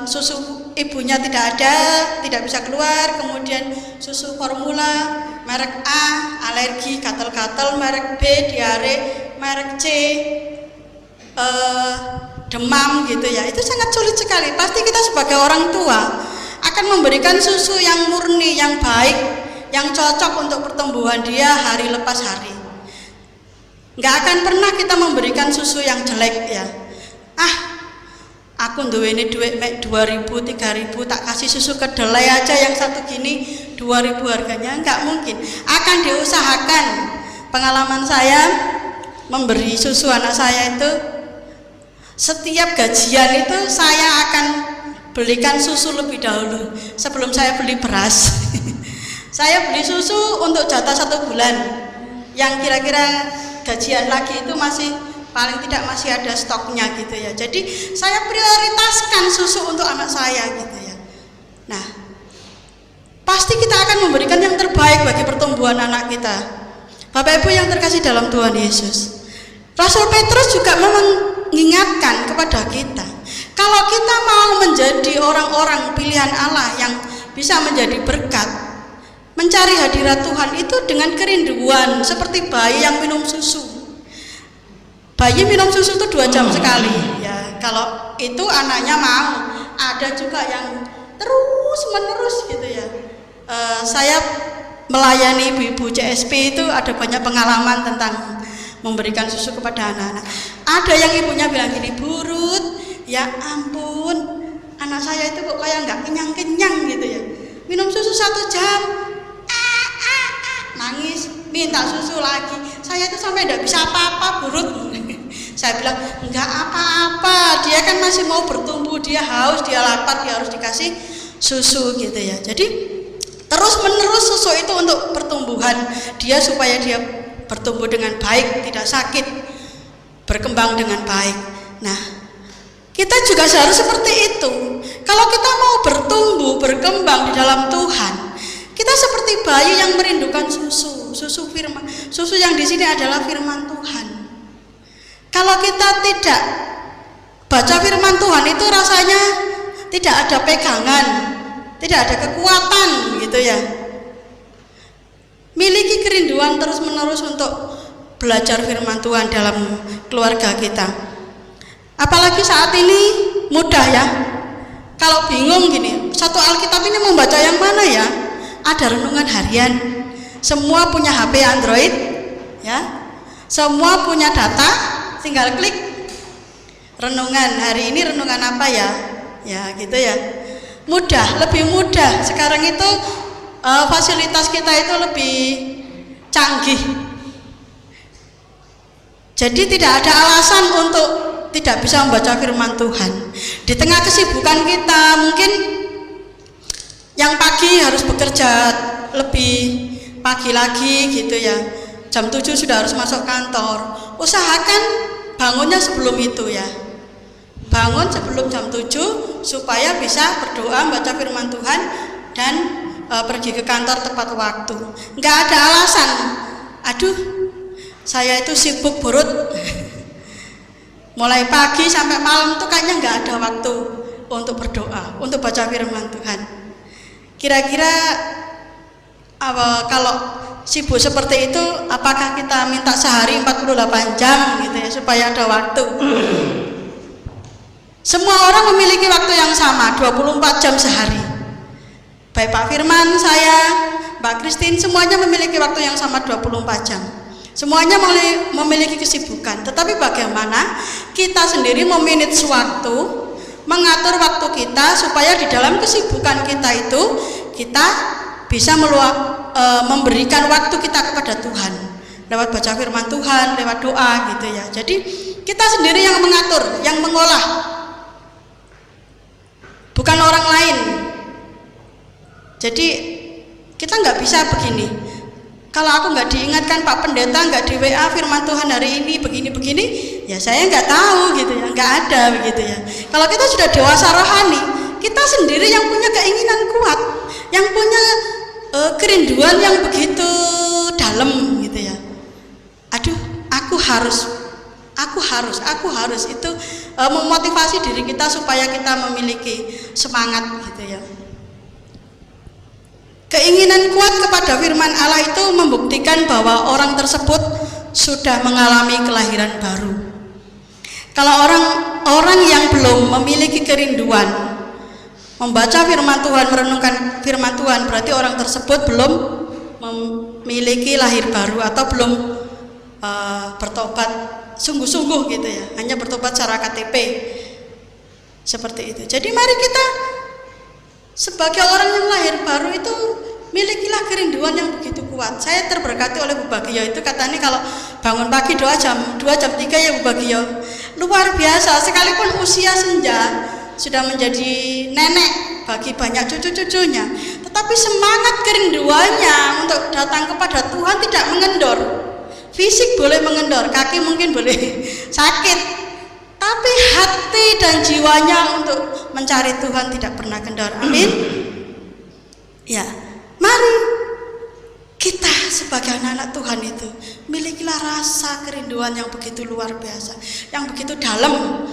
susu ibunya tidak ada, tidak bisa keluar, kemudian susu formula merek A, alergi, gatal-gatal, merek B, diare, merek C, demam gitu ya. Itu sangat sulit sekali. Pasti kita sebagai orang tua akan memberikan susu yang murni, yang baik, yang cocok untuk pertumbuhan dia hari lepas hari. Nggak akan pernah kita memberikan susu yang jelek ya. Aku duweni duit mek 2.000, 3.000, tak kasih susu kedelai aja yang satu gini 2.000 harganya, nggak mungkin. Akan diusahakan. Pengalaman saya memberi susu anak saya itu, setiap gajian itu saya akan belikan susu lebih dahulu sebelum saya beli beras. Saya beli susu untuk jatah 1 bulan, yang kira-kira gajian lagi itu masih paling tidak masih ada stoknya gitu ya. Jadi saya prioritaskan susu untuk anak saya gitu ya. Nah, pasti kita akan memberikan yang terbaik bagi pertumbuhan anak kita. Bapak Ibu yang terkasih dalam Tuhan Yesus, Rasul Petrus juga memang mengingatkan kepada kita, kalau kita mau menjadi orang-orang pilihan Allah yang bisa menjadi berkat, mencari hadirat Tuhan itu dengan kerinduan, seperti bayi yang minum susu. Bayi minum susu itu 2 jam sekali ya. Kalau itu anaknya mau. Ada juga yang terus menerus gitu ya. Saya melayani ibu-ibu CSP itu ada banyak pengalaman tentang memberikan susu kepada anak-anak. Ada yang ibunya bilang gini, "Bu Ruth, ya ampun, anak saya itu kok kayak nggak kenyang-kenyang gitu ya. Minum susu 1 jam, nangis, minta susu lagi. Saya itu sampai tidak bisa apa-apa, Bu Ruth." Saya bilang, enggak apa-apa, dia kan masih mau bertumbuh, dia haus, dia lapar, dia harus dikasih susu gitu ya. Jadi terus menerus susu itu untuk pertumbuhan dia, supaya dia bertumbuh dengan baik, tidak sakit, berkembang dengan baik. Nah, kita juga seharusnya seperti itu. Kalau kita mau bertumbuh, berkembang di dalam Tuhan, kita seperti bayi yang merindukan susu, susu firman. Susu yang di sini adalah firman Tuhan. Kalau kita tidak baca firman Tuhan itu rasanya tidak ada pegangan, tidak ada kekuatan gitu ya. Miliki kerinduan terus-menerus untuk belajar firman Tuhan dalam keluarga kita. Apalagi saat ini mudah ya. Kalau bingung gini, satu Alkitab ini mau baca yang mana ya? Ada renungan harian. Semua punya HP Android ya. Semua punya data. Tinggal klik renungan, hari ini renungan apa ya, ya gitu ya. Mudah, lebih mudah. Sekarang itu fasilitas kita itu lebih canggih. Jadi tidak ada alasan untuk tidak bisa membaca firman Tuhan. Di tengah kesibukan kita, mungkin yang pagi harus bekerja lebih pagi lagi gitu ya. Jam 7 sudah harus masuk kantor. Usahakan bangunnya sebelum itu ya. Bangun sebelum jam 7 supaya bisa berdoa, baca firman Tuhan, dan pergi ke kantor tepat waktu. Nggak ada alasan, aduh saya itu sibuk burut. Mulai pagi sampai malam tuh kayaknya nggak ada waktu untuk berdoa, untuk baca firman Tuhan. Kira-kira kalau sibuk seperti itu, apakah kita minta sehari 48 jam gitu ya supaya ada waktu? Semua orang memiliki waktu yang sama, 24 jam sehari. Baik Pak Firman, saya, Mbak Christine, semuanya memiliki waktu yang sama 24 jam. Semuanya memiliki kesibukan, tetapi bagaimana kita sendiri memanage waktu, mengatur waktu kita supaya di dalam kesibukan kita itu kita bisa memberikan waktu kita kepada Tuhan lewat baca firman Tuhan, lewat doa gitu ya. Jadi kita sendiri yang mengatur, yang mengolah, bukan orang lain. Jadi kita nggak bisa begini, kalau aku nggak diingatkan Pak Pendeta, nggak di WA firman Tuhan hari ini begini-begini, ya saya nggak tahu gitu ya, nggak ada begitu ya. Kalau kita sudah dewasa rohani, kita sendiri yang punya keinginan kuat, yang punya kerinduan yang begitu dalam gitu ya. Aduh, aku harus itu memotivasi diri kita supaya kita memiliki semangat gitu ya. Keinginan kuat kepada firman Allah itu membuktikan bahwa orang tersebut sudah mengalami kelahiran baru. Kalau orang yang belum memiliki kerinduan membaca firman Tuhan, merenungkan firman Tuhan, berarti orang tersebut belum memiliki lahir baru atau belum bertobat sungguh-sungguh gitu ya, hanya bertobat secara KTP seperti itu. Jadi mari kita sebagai orang yang lahir baru itu milikilah kerinduan yang begitu kuat. Saya terberkati oleh Bu Bagio, itu katanya kalau bangun pagi 2 jam 3 ya Bu Bagio, luar biasa. Sekalipun usia senja sudah menjadi nenek bagi banyak cucu-cucunya, tetapi semangat kerinduannya untuk datang kepada Tuhan tidak mengendor. Fisik boleh mengendor, kaki mungkin boleh sakit, tapi hati dan jiwanya untuk mencari Tuhan tidak pernah kendor. Amin. Ya, mari kita sebagai anak-anak Tuhan itu milikilah rasa kerinduan yang begitu luar biasa, yang begitu dalam,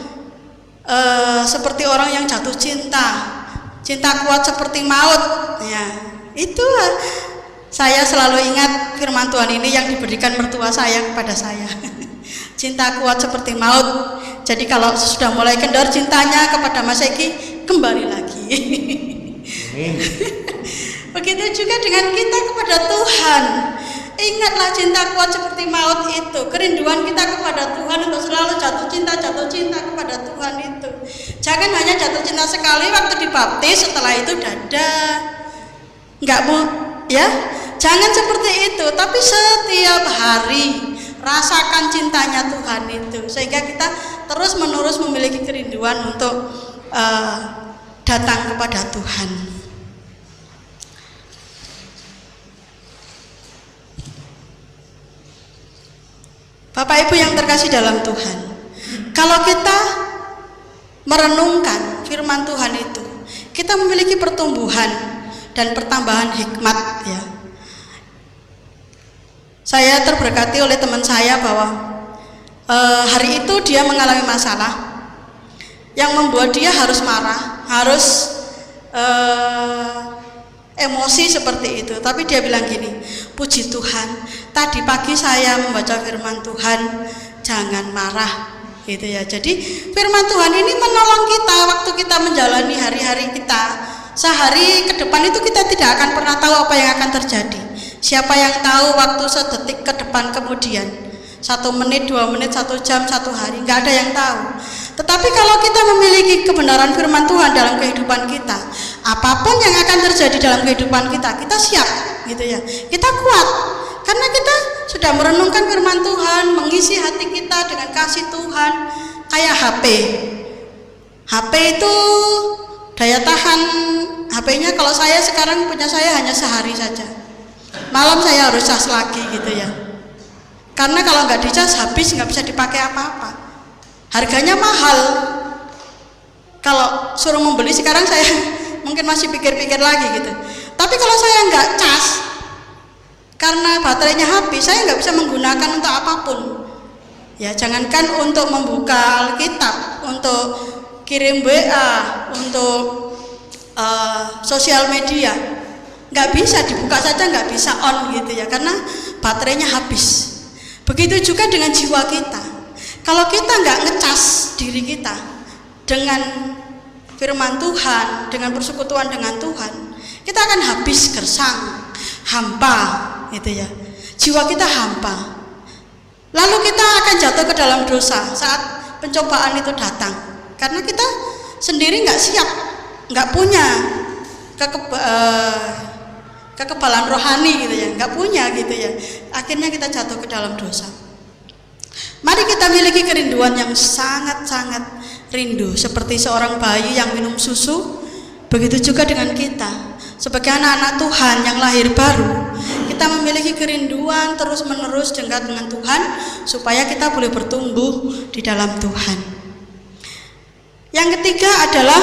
seperti orang yang jatuh cinta kuat seperti maut. Ya, itu saya selalu ingat firman Tuhan ini yang diberikan mertua saya kepada saya. Cinta kuat seperti maut. Jadi kalau sudah mulai kendor cintanya kepada Mas Eki, kembali lagi. Begitu juga dengan kita kepada Tuhan. Ingatlah cinta kuat seperti maut itu, kerinduan kita kepada Tuhan untuk selalu jatuh cinta kepada Tuhan itu. Jangan hanya jatuh cinta sekali waktu dibaptis, setelah itu dadah. Enggak mau ya, jangan seperti itu, tapi setiap hari rasakan cintanya Tuhan itu, sehingga kita terus menerus memiliki kerinduan untuk datang kepada Tuhan. Bapak Ibu yang terkasih dalam Tuhan, kalau kita merenungkan firman Tuhan itu, kita memiliki pertumbuhan dan pertambahan hikmat ya. Saya terberkati oleh teman saya bahwa hari itu dia mengalami masalah yang membuat dia harus marah, harus emosi seperti itu. Tapi dia bilang gini, puji Tuhan, tadi pagi saya membaca firman Tuhan, jangan marah gitu ya. Jadi firman Tuhan ini menolong kita waktu kita menjalani hari-hari kita. Sehari ke depan itu kita tidak akan pernah tahu apa yang akan terjadi. Siapa yang tahu waktu sedetik ke depan kemudian, 1 menit, 2 menit, 1 jam, 1 hari, nggak ada yang tahu. Tetapi kalau kita memiliki kebenaran firman Tuhan dalam kehidupan kita, apapun yang akan terjadi dalam kehidupan kita, kita siap gitu ya. Kita kuat karena kita sudah merenungkan firman Tuhan, mengisi hati kita dengan kasih Tuhan. Kayak HP itu daya tahan HP-nya, kalau saya sekarang punya saya hanya sehari saja. Malam saya harus cas lagi gitu ya. Karena kalau nggak dicas habis, nggak bisa dipakai apa-apa. Harganya mahal. Kalau suruh membeli sekarang saya mungkin masih pikir-pikir lagi gitu. Tapi kalau saya nggak cas, karena baterainya habis, saya nggak bisa menggunakan untuk apapun. Ya, jangankan untuk membuka Alkitab, untuk kirim WA, untuk sosial media, nggak bisa dibuka saja, nggak bisa on gitu ya, karena baterainya habis. Begitu juga dengan jiwa kita. Kalau kita nggak ngecas diri kita dengan firman Tuhan, dengan persekutuan dengan Tuhan, kita akan habis gersang, hampa gitu ya. Jiwa kita hampa. Lalu kita akan jatuh ke dalam dosa saat pencobaan itu datang. Karena kita sendiri nggak siap, nggak punya kekebalan rohani gitu ya, nggak punya gitu ya. Akhirnya kita jatuh ke dalam dosa. Mari kita miliki kerinduan yang sangat-sangat rindu, seperti seorang bayi yang minum susu. Begitu juga dengan kita sebagai anak-anak Tuhan yang lahir baru, kita memiliki kerinduan terus-menerus dekat dengan Tuhan supaya kita boleh bertumbuh di dalam Tuhan. Yang ketiga adalah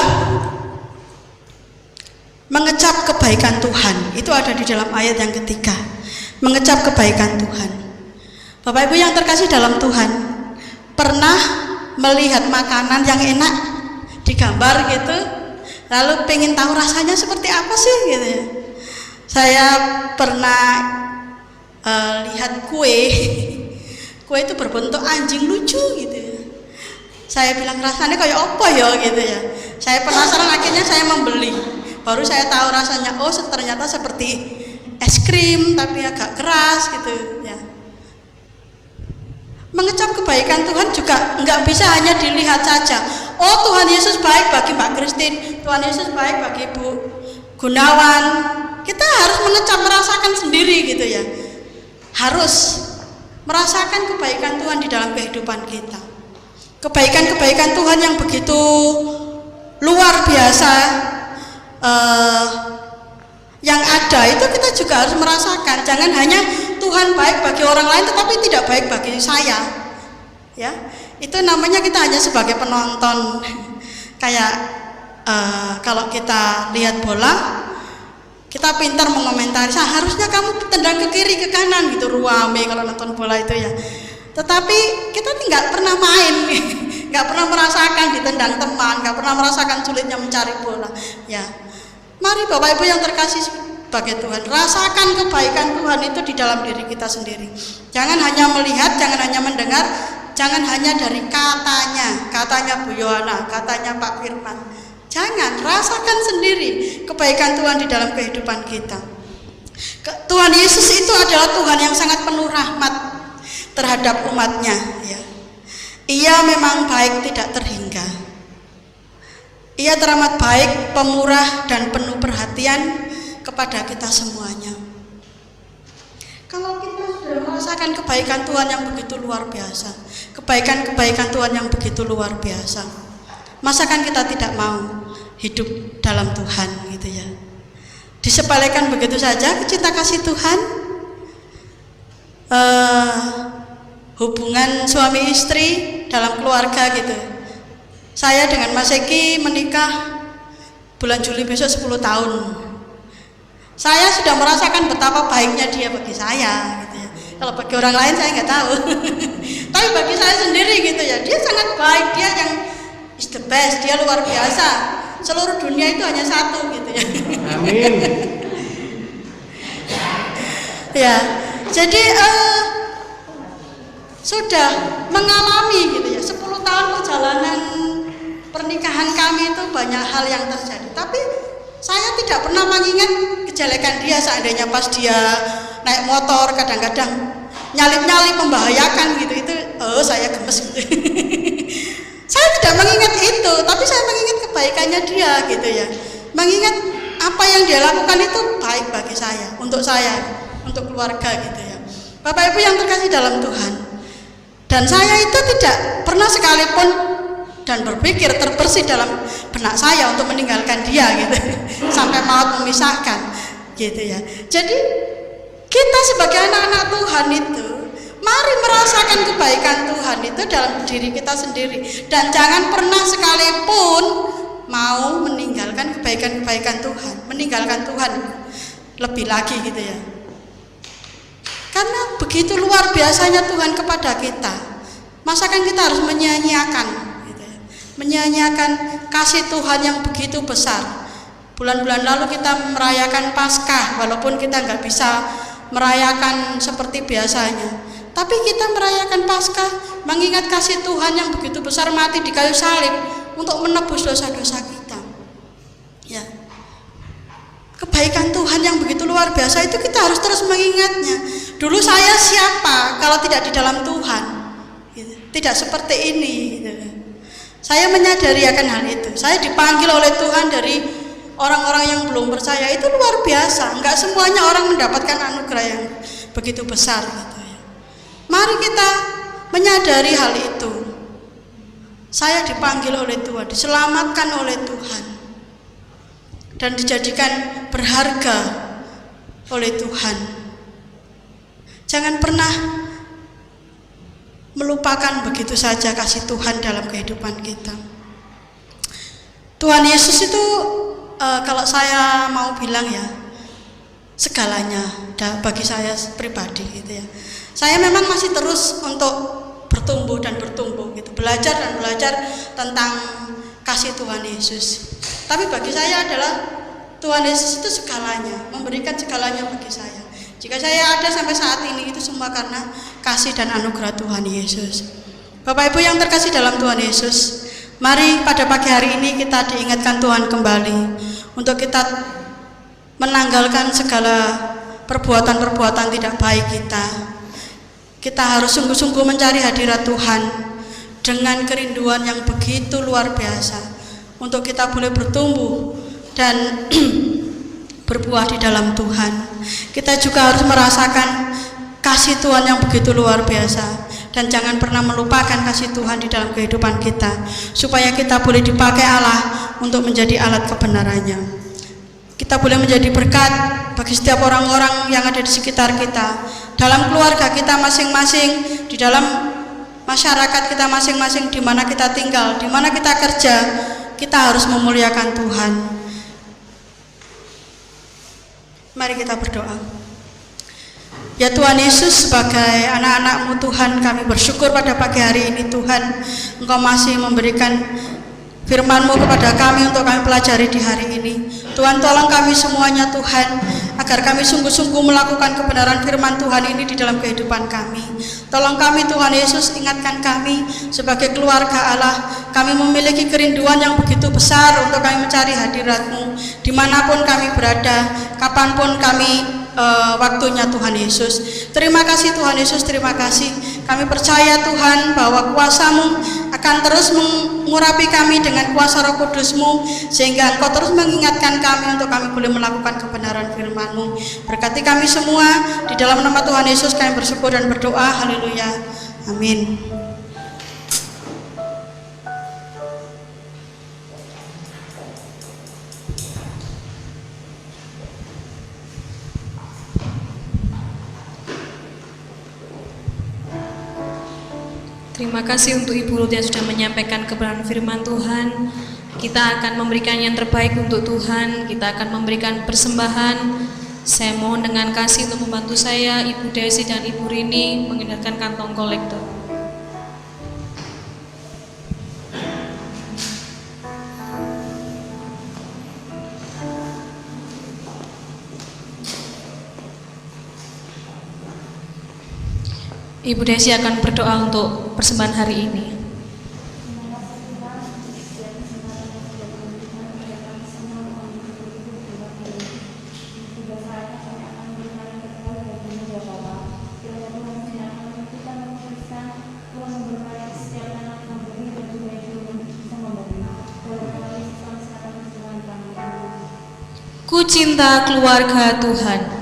mengecap kebaikan Tuhan. Itu ada di dalam ayat yang ketiga, mengecap kebaikan Tuhan. Bapak Ibu yang terkasih dalam Tuhan, pernah melihat makanan yang enak digambar gitu, lalu pengen tahu rasanya seperti apa sih gitu ya. Saya pernah lihat kue itu berbentuk anjing lucu gitu ya. Saya bilang rasanya kayak apa ya gitu ya. Saya penasaran, akhirnya saya membeli. Baru saya tahu rasanya, oh ternyata seperti es krim tapi agak keras gitu ya. Mengecap kebaikan Tuhan juga nggak bisa hanya dilihat saja. Oh, Tuhan Yesus baik bagi Mbak Christine, Tuhan Yesus baik bagi Ibu Gunawan. Kita harus mengecap, merasakan sendiri gitu ya. Harus merasakan kebaikan Tuhan di dalam kehidupan kita. Kebaikan-kebaikan Tuhan yang begitu luar biasa yang ada itu kita juga harus merasakan. Jangan hanya Tuhan baik bagi orang lain tetapi tidak baik bagi saya. Ya, itu namanya kita hanya sebagai penonton. Kayak kalau kita lihat bola, kita pintar mengomentari, seharusnya kamu tendang ke kiri ke kanan gitu, ruame kalau nonton bola itu ya. Tetapi kita nggak pernah main, nggak pernah merasakan ditendang teman, nggak pernah merasakan sulitnya mencari bola. Ya, mari Bapak Ibu yang terkasih sebagai Tuhan, rasakan kebaikan Tuhan itu di dalam diri kita sendiri. Jangan hanya melihat, jangan hanya mendengar, jangan hanya dari katanya Bu Yohana, katanya Pak Firman. Jangan, rasakan sendiri kebaikan Tuhan di dalam kehidupan kita. Tuhan Yesus itu adalah Tuhan yang sangat penuh rahmat terhadap umatnya ya. Ia memang baik tidak terhingga. Ia teramat baik, pemurah dan penuh perhatian kepada kita semuanya. Kalau kita sudah merasakan kebaikan Tuhan yang begitu luar biasa, kebaikan-kebaikan Tuhan yang begitu luar biasa, masakan kita tidak mau hidup dalam Tuhan gitu ya. Disepelekan begitu saja cinta kasih Tuhan. Hubungan suami istri dalam keluarga gitu. Saya dengan Mas Eki menikah bulan Juli besok 10 tahun. Saya sudah merasakan betapa baiknya dia bagi saya gitu ya. Kalau bagi orang lain saya nggak tahu. Tapi bagi saya sendiri gitu ya, dia sangat baik, dia yang is the best, dia luar biasa. Seluruh dunia itu hanya satu gitu ya. Amin. Ya, jadi sudah mengalami gitu ya, 10 tahun perjalanan pernikahan kami itu banyak hal yang terjadi. Tapi saya tidak pernah mengingat kejelekan dia. Seandainya pas dia naik motor kadang-kadang nyalip-nyalip membahayakan gitu, itu saya gemes gitu. Saya tidak mengingat itu, tapi saya mengingat kebaikannya dia gitu ya. Mengingat apa yang dia lakukan itu baik bagi saya, untuk keluarga gitu ya. Bapak Ibu yang terkasih dalam Tuhan. Dan saya itu tidak pernah sekalipun dan berpikir terbersih dalam benak saya untuk meninggalkan dia gitu. Sampai maut memisahkan gitu ya. Jadi kita sebagai anak-anak Tuhan itu mari merasakan kebaikan Tuhan itu dalam diri kita sendiri. Dan jangan pernah sekalipun mau meninggalkan kebaikan-kebaikan Tuhan, meninggalkan Tuhan lebih lagi gitu ya. Karena begitu luar biasanya Tuhan kepada kita. Masakan kita harus menyia-nyiakan gitu ya. Menyia-nyiakan kasih Tuhan yang begitu besar. Bulan-bulan lalu kita merayakan Paskah, walaupun kita nggak bisa merayakan seperti biasanya. Tapi kita merayakan Paskah mengingat kasih Tuhan yang begitu besar mati di kayu salib untuk menebus dosa-dosa kita. Ya. Kebaikan Tuhan yang begitu luar biasa itu kita harus terus mengingatnya. Dulu saya siapa kalau tidak di dalam Tuhan? Gitu. Tidak seperti ini. Gitu. Saya menyadari akan hal itu. Saya dipanggil oleh Tuhan dari orang-orang yang belum percaya, itu luar biasa. Enggak semuanya orang mendapatkan anugerah yang begitu besar. Gitu ya. Mari kita menyadari hal itu. Saya dipanggil oleh Tuhan, diselamatkan oleh Tuhan, dan dijadikan berharga oleh Tuhan. Jangan pernah melupakan begitu saja kasih Tuhan dalam kehidupan kita. Tuhan Yesus itu kalau saya mau bilang ya, segalanya bagi saya pribadi gitu ya. Saya memang masih terus untuk bertumbuh dan bertumbuh gitu, belajar dan belajar tentang kasih Tuhan Yesus. Tapi bagi saya adalah Tuhan Yesus itu segalanya, memberikan segalanya bagi saya. Jika saya ada sampai saat ini itu semua karena kasih dan anugerah Tuhan Yesus. Bapak Ibu yang terkasih dalam Tuhan Yesus, mari pada pagi hari ini kita diingatkan Tuhan kembali untuk kita menanggalkan segala perbuatan-perbuatan tidak baik kita. Kita harus sungguh-sungguh mencari hadirat Tuhan dengan kerinduan yang begitu luar biasa untuk kita boleh bertumbuh dan berbuah di dalam Tuhan. Kita juga harus merasakan kasih Tuhan yang begitu luar biasa, dan jangan pernah melupakan kasih Tuhan di dalam kehidupan kita, supaya kita boleh dipakai Allah untuk menjadi alat kebenarannya. Kita boleh menjadi berkat bagi setiap orang-orang yang ada di sekitar kita, dalam keluarga kita masing-masing, di dalam masyarakat kita masing-masing, di mana kita tinggal, di mana kita kerja. Kita harus memuliakan Tuhan. Mari kita berdoa. Ya Tuhan Yesus, sebagai anak-anak-Mu Tuhan, kami bersyukur pada pagi hari ini Tuhan, Engkau masih memberikan firman-Mu kepada kami untuk kami pelajari di hari ini. Tuhan, tolong kami semuanya Tuhan, agar kami sungguh-sungguh melakukan kebenaran firman Tuhan ini di dalam kehidupan kami. Tolong kami Tuhan Yesus, ingatkan kami sebagai keluarga Allah, kami memiliki kerinduan yang begitu besar untuk kami mencari hadirat-Mu dimanapun kami berada, kapanpun kami waktunya Tuhan Yesus. Terima kasih Tuhan Yesus, terima kasih. Kami percaya Tuhan bahwa kuasa-Mu akan terus mengurapi kami dengan kuasa Roh Kudus-Mu, sehingga Engkau terus mengingatkan kami untuk kami boleh melakukan kebenaran firman-Mu. Berkati kami semua, di dalam nama Tuhan Yesus kami bersyukur dan berdoa. Haleluya, amin. Terima kasih untuk Ibu Ruth yang sudah menyampaikan kebenaran firman Tuhan. Kita akan memberikan yang terbaik untuk Tuhan. Kita akan memberikan persembahan. Saya mohon dengan kasih untuk membantu saya, Ibu Desi dan Ibu Rini mengedarkan kantong kolektor. Ibu Desi akan berdoa untuk persembahan hari ini. Ku cinta keluarga Tuhan.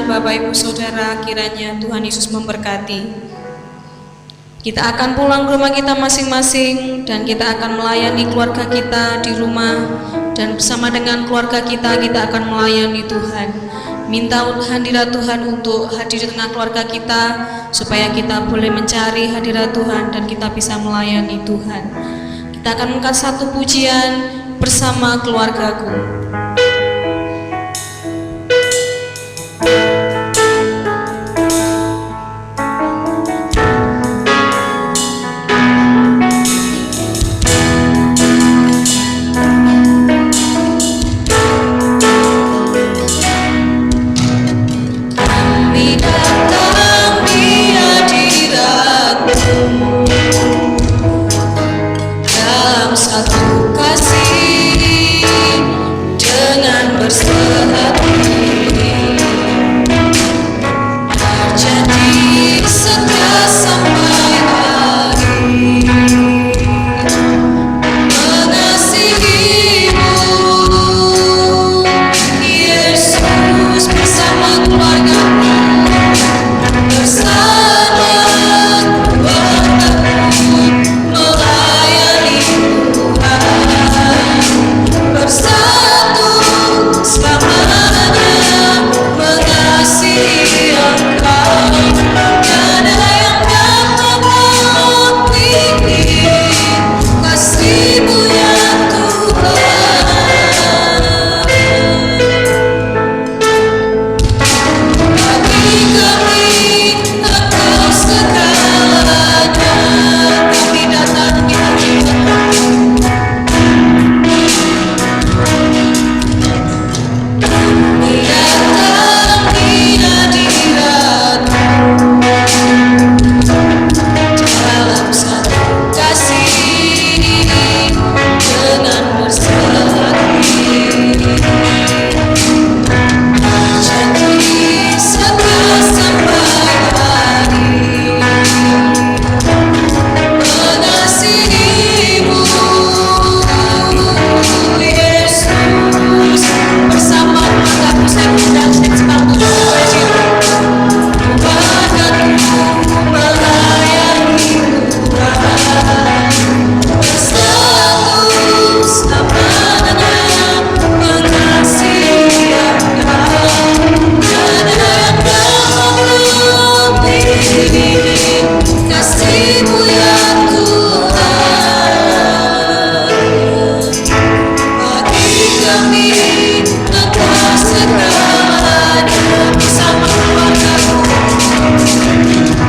Bapak Ibu Saudara, kiranya Tuhan Yesus memberkati. Kita akan pulang ke rumah kita masing-masing, dan kita akan melayani keluarga kita di rumah, dan bersama dengan keluarga kita akan melayani Tuhan. Minta hadirat Tuhan untuk hadir di tengah keluarga kita, supaya kita boleh mencari hadirat Tuhan dan kita bisa melayani Tuhan. Kita akan mengangkat satu pujian, bersama keluargaku. Kami datang di hadirat-Mu dalam satu kasih dengan bersehati, berjanji setia sampai akhir, mengasihi-Mu Yesus bersama keluarga-Mu, bersama keluarga-Mu melayani Tuhan, bersatu selamanya mengasihi Engkau. Tiada yang dapat menandingi kasih-Mu ya Tuhan. Bagi kami Engkau segalanya, kami datang di hadirat-Mu. Kami datang di hadirat-Mu dalam satu kasih dengan bersehati, janji setia sampai akhir, mengasihi-Mu Yesus bersama keluarga-Mu. Saya sepatu keluarga-Mu melayani Tuhan, bersatu selamanya mengasihi Engkau. Tiada yang dapat menandingi kasih-Mu ya Tuhan. Bagi kami Engkau segalanya, bersama keluarga-Mu,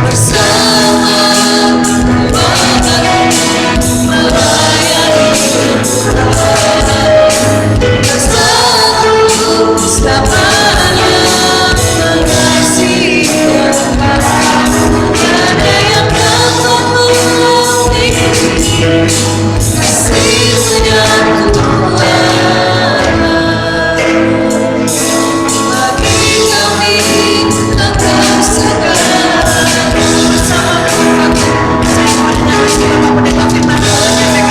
bersama keluarga-Mu melayani Tuhan, bersatu selamanya mengasihi Engkau. Tiada yang dapat menandingi kasih-Mu ya Tuhan. Bagi kami Engkau segalanya, bersama keluarga-Mu. Saya mau mendengar firman Kasih-Mu ya Tuhan.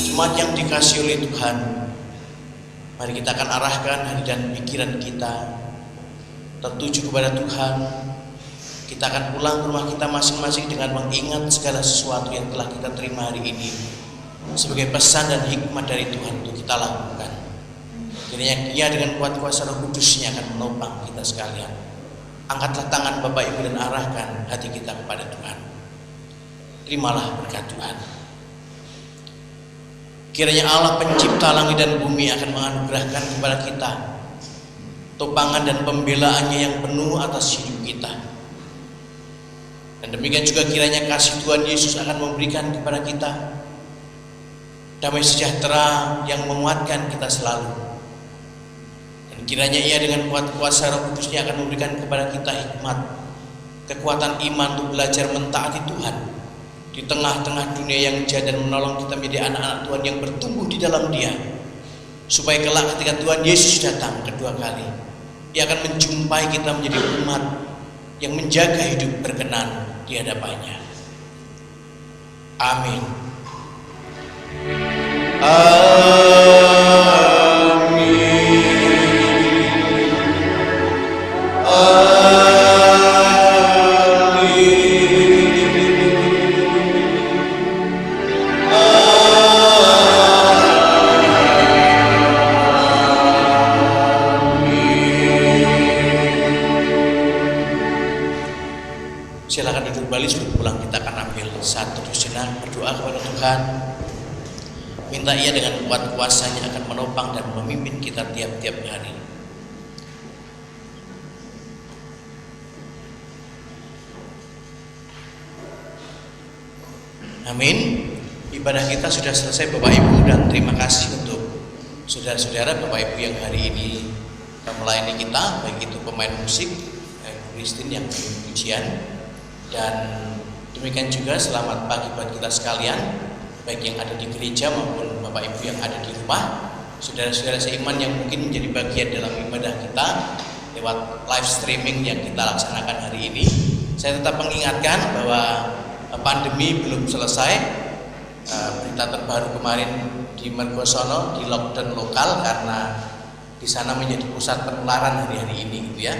Jemaat yang dikasihi oleh Tuhan, mari kita akan arahkan hati dan pikiran kita tertuju kepada Tuhan. Kita akan pulang ke rumah kita masing-masing dengan mengingat segala sesuatu yang telah kita terima hari ini sebagai pesan dan hikmat dari Tuhan untuk kita lakukan. Kiranya Dia dengan kuat kuasa Roh Kudus-Nya akan menopang kita sekalian. Angkatlah tangan Bapak Ibu dan arahkan hati kita kepada Tuhan. Terimalah berkat Tuhan. Kiranya Allah pencipta langit dan bumi akan menganugerahkan kepada kita topangan dan pembelaannya yang penuh atas hidup kita. Dan demikian juga kiranya kasih Tuhan Yesus akan memberikan kepada kita damai sejahtera yang menguatkan kita selalu. Dan kiranya Ia dengan kuat kuasa Roh Kudus-Nya akan memberikan kepada kita hikmat, kekuatan iman untuk belajar mentaati Tuhan, di tengah-tengah dunia yang jahat dan menolong kita menjadi anak-anak Tuhan yang bertumbuh di dalam Dia, supaya kelak ketika Tuhan Yesus datang kedua kali, Dia akan menjumpai kita menjadi umat yang menjaga hidup berkenan di hadapannya. Amin. Silakan duduk kembali, sebelum pulang kita akan ambil satu sejenak berdoa kepada Tuhan. Minta Ia dengan kuat kuasa-Nya akan menopang dan memimpin kita tiap-tiap hari. Amin. Ibadah kita sudah selesai Bapak Ibu, dan terima kasih untuk saudara-saudara Bapak Ibu yang hari ini melayani kita, baik itu pemain musik, Christine yang pujian. Dan demikian juga selamat pagi buat kita sekalian, baik yang ada di gereja maupun Bapak Ibu yang ada di rumah, saudara-saudara seiman yang mungkin menjadi bagian dalam ibadah kita lewat live streaming yang kita laksanakan hari ini. Saya tetap mengingatkan bahwa pandemi belum selesai. Berita terbaru kemarin di Mergosono di lockdown lokal karena di sana menjadi pusat penularan hari-hari ini, gitu ya.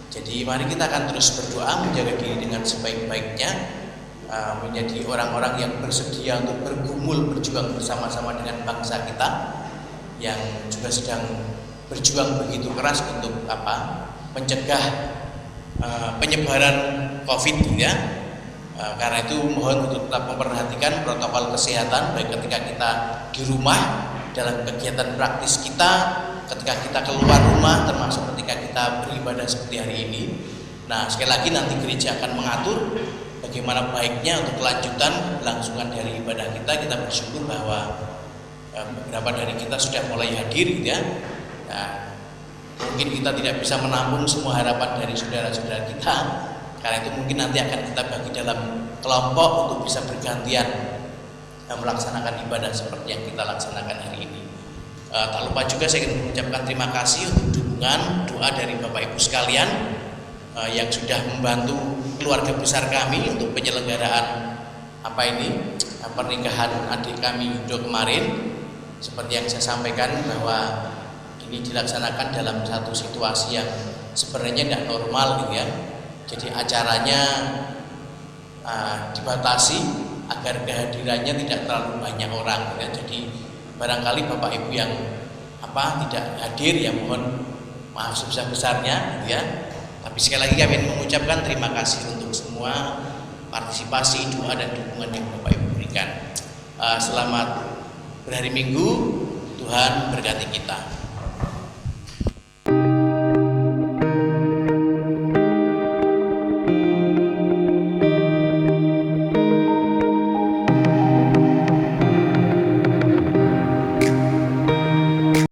Jadi mari kita akan terus berdoa, menjaga diri dengan sebaik-baiknya, menjadi orang-orang yang bersedia untuk bergumul, berjuang bersama-sama dengan bangsa kita yang juga sedang berjuang begitu keras untuk mencegah penyebaran COVID, ya. Karena itu mohon untuk tetap memperhatikan protokol kesehatan, baik ketika kita di rumah, dalam kegiatan praktis kita, ketika kita keluar rumah, termasuk ketika kita beribadah seperti hari ini. Nah, sekali lagi nanti gereja akan mengatur bagaimana baiknya untuk kelanjutan kelangsungan dari ibadah kita. Kita bersyukur bahwa beberapa dari kita sudah mulai hadir, ya. Nah, mungkin kita tidak bisa menampung semua harapan dari saudara-saudara kita. Karena itu mungkin nanti akan kita bagi dalam kelompok untuk bisa bergantian melaksanakan ibadah seperti yang kita laksanakan hari ini. Tak lupa juga saya ingin mengucapkan terima kasih untuk dukungan doa dari Bapak Ibu sekalian yang sudah membantu keluarga besar kami untuk penyelenggaraan pernikahan adik kami Yudo kemarin. Seperti yang saya sampaikan bahwa ini dilaksanakan dalam satu situasi yang sebenarnya tidak normal, gitu ya. Jadi acaranya dibatasi agar kehadirannya tidak terlalu banyak orang, ya. Jadi barangkali Bapak Ibu yang tidak hadir, ya mohon maaf sebesar-besarnya, ya. Tapi sekali lagi kami mengucapkan terima kasih untuk semua partisipasi, doa dan dukungan yang Bapak Ibu berikan. Selamat berhari Minggu, Tuhan berkati kita.